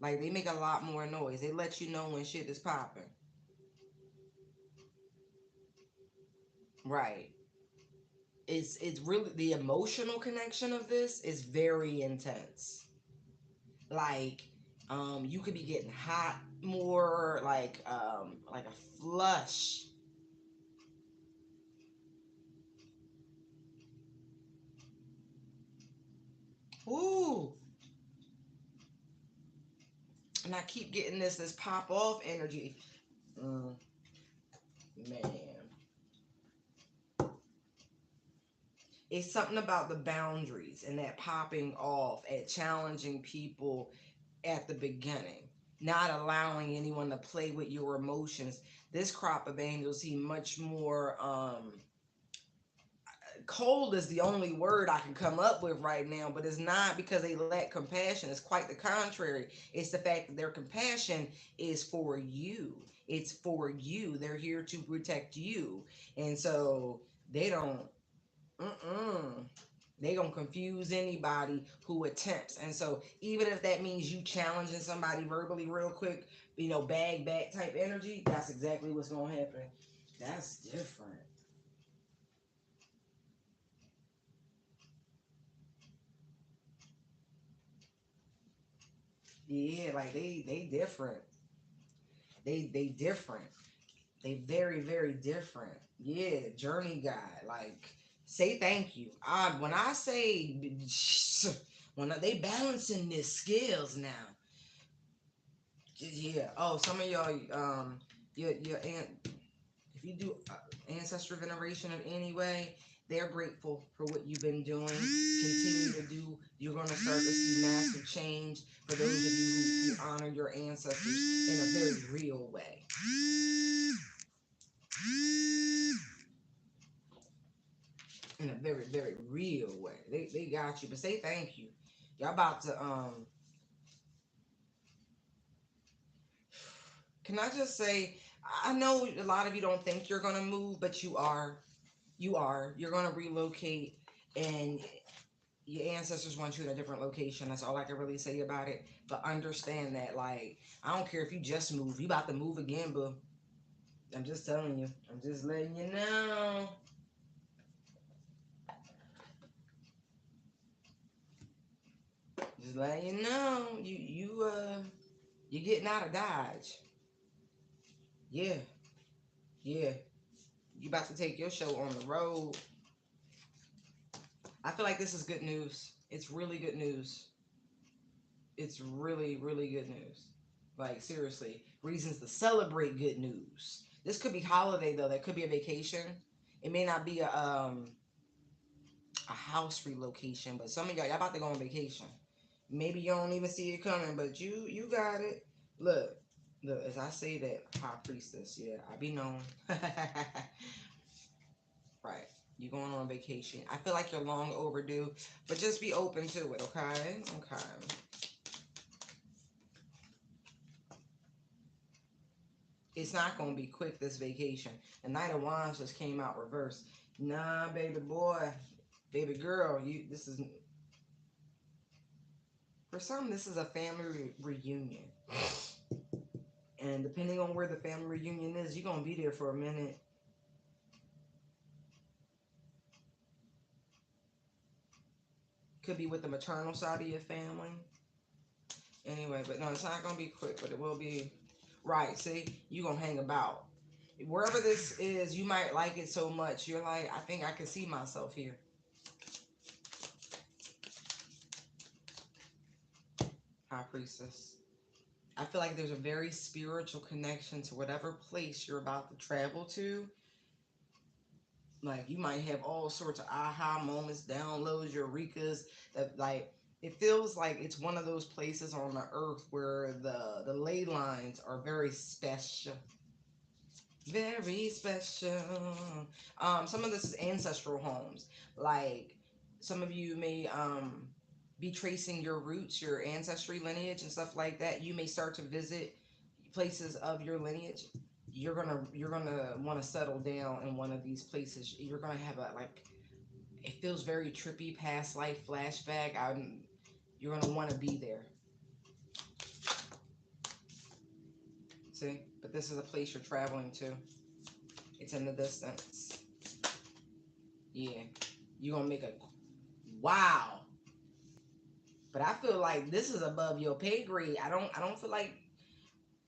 Like they make a lot more noise. They let you know when shit is popping. Right. It's really the emotional connection of this is very intense. Like you could be getting hot more like a flush. Ooh. And I keep getting this pop off energy. Mm, man. It's something about the boundaries and that popping off at challenging people at the beginning, not allowing anyone to play with your emotions. This crop of angels seem much more cold is the only word I can come up with right now, but it's not because they lack compassion. It's quite the contrary. It's the fact that their compassion is for you. It's for you. They're here to protect you. And so they don't mm-mm. They gonna confuse anybody who attempts. And so even if that means you challenging somebody verbally real quick, bag back type energy, that's exactly what's gonna happen. That's different. Yeah, like they different. They different. They very different. Yeah, journey guide. Like say thank you. When I say when they balancing their skills now. Yeah. Oh, some of y'all your aunt if you do ancestry veneration in any way, They're grateful for what you've been doing. Continue to do. You're going to start to see massive change for those of you who honor your ancestors in a very real way. In a very, very real way. They got you, but say thank you. Y'all about to can I just say, I know a lot of you don't think you're gonna move, but you are. You are. You're gonna relocate, and your ancestors want you in a different location. That's all I can really say about it. But understand that, like, I don't care if you just move. You about to move again, boo. I'm just telling you. I'm just letting you know. Just letting you know. You're getting out of Dodge. Yeah, yeah. You about to take your show on the road. I feel like this is good news. It's really good news. It's really, really good news. Like, seriously, reasons to celebrate good news. This could be holiday though. That could be a vacation. It may not be a house relocation, but some of y'all about to go on vacation. Maybe you don't even see it coming, but you got it. Look, look. As I say that, high priestess. Yeah, I be known. Right. You going on vacation. I feel like you're long overdue, but just be open to it, okay? Okay. It's not gonna be quick this vacation. The Knight of Wands just came out reverse. Nah, baby boy, baby girl, you this is for some this is a family reunion. And depending on where the family reunion is, you're gonna be there for a minute. Could be with the maternal side of your family. Anyway, but no, it's not gonna be quick, but it will be right. See, you're gonna hang about. Wherever this is, you might like it so much. You're like, I think I can see myself here. High Priestess. I feel like there's a very spiritual connection to whatever place you're about to travel to. Like you might have all sorts of aha moments, downloads, eurekas. That like it feels like it's one of those places on the earth where the ley lines are very special. Very special. Some of this is ancestral homes. Like some of you may be tracing your roots, your ancestry lineage and stuff like that. You may start to visit places of your lineage. You're gonna want to settle down in one of these places. You're gonna have a like it feels very trippy past life flashback. You're gonna want to be there. See, but this is a place you're traveling to. It's in the distance. Yeah, you're gonna make a wow. But I feel like this is above your pay grade. I don't feel like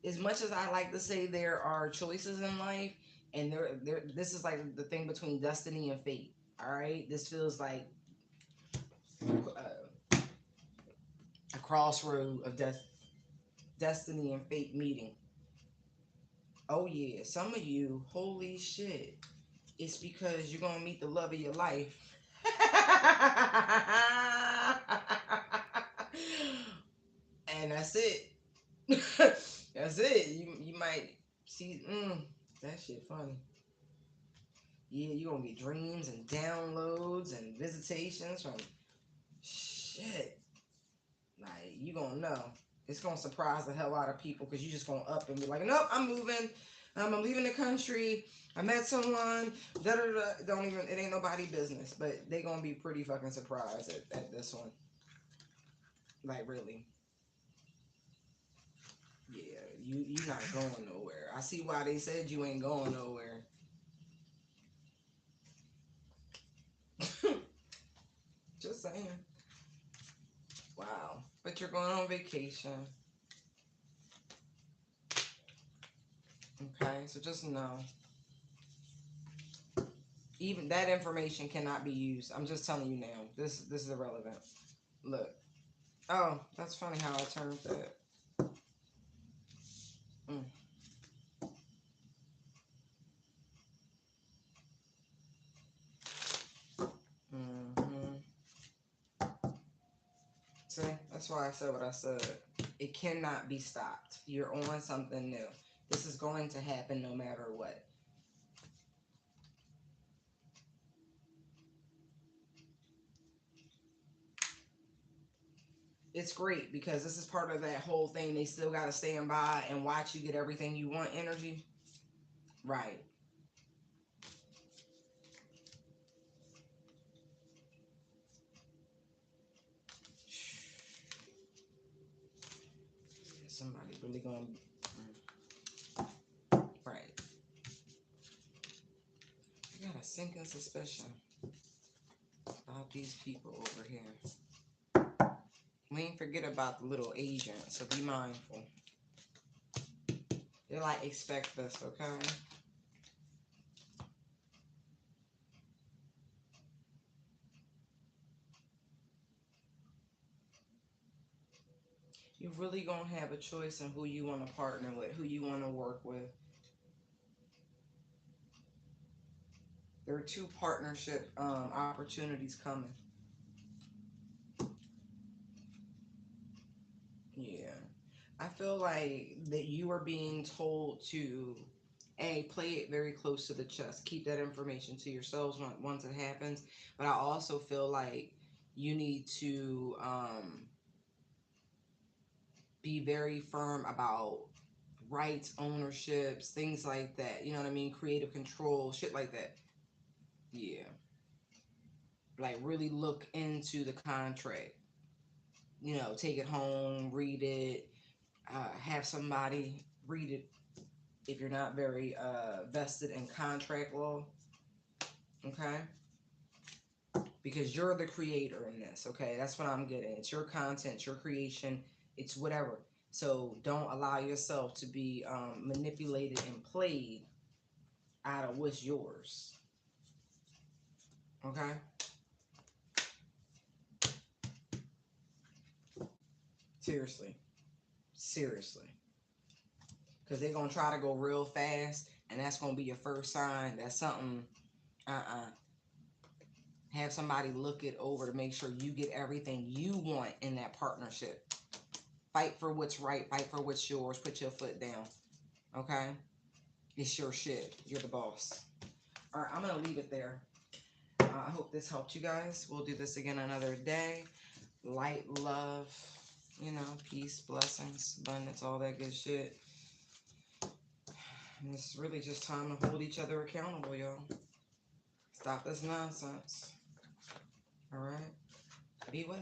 as much as I like to say there are choices in life, and there this is like the thing between destiny and fate. All right, this feels like a crossroad of destiny and fate meeting. Oh yeah, some of you, holy shit, it's because you're gonna meet the love of your life. And that's it. That's it. You might see that shit funny. Yeah, you gonna get dreams and downloads and visitations from shit. Like you gonna know. It's gonna surprise the hell out of people because you just gonna up and be like, nope, I'm moving. I'm leaving the country. I met someone. Da da da. Don't even. It ain't nobody business. But they gonna be pretty fucking surprised at this one. Like really. Yeah, you not going nowhere. I see why they said you ain't going nowhere. Just saying. Wow. But you're going on vacation. Okay, so just know. Even that information cannot be used. I'm just telling you now. This is irrelevant. Look. Oh, that's funny how I turned that. Mm. See, that's why I said what I said. It cannot be stopped. You're on something new. This is going to happen no matter what. It's great because this is part of that whole thing. They still got to stand by and watch you get everything you want energy. Right. Somebody really going to. Right. I got a sinking suspicion about these people over here. We ain't forget about the little agent, so be mindful. They're like, expect this, okay? You're really going to have a choice in who you want to partner with, who you want to work with. There are two partnership opportunities coming. Yeah. I feel like that you are being told to, A, play it very close to the chest. Keep that information to yourselves once it happens. But I also feel like you need to be very firm about rights, ownerships, things like that. You know what I mean? Creative control, shit like that. Yeah. Like really look into the contract. You know, take it home, read it, have somebody read it if you're not very vested in contract law. Okay? Because you're the creator in this. Okay? That's what I'm getting. It's your content, your creation, it's whatever. So don't allow yourself to be manipulated and played out of what's yours. Okay? Seriously. Seriously. Because they're going to try to go real fast, and that's going to be your first sign that something, have somebody look it over to make sure you get everything you want in that partnership. Fight for what's right. Fight for what's yours. Put your foot down. Okay? It's your shit. You're the boss. All right, I'm going to leave it there. I hope this helped you guys. We'll do this again another day. Light, love, you know, peace, blessings, abundance, all that good shit. And it's really just time to hold each other accountable, y'all. Stop this nonsense. All right? Be well.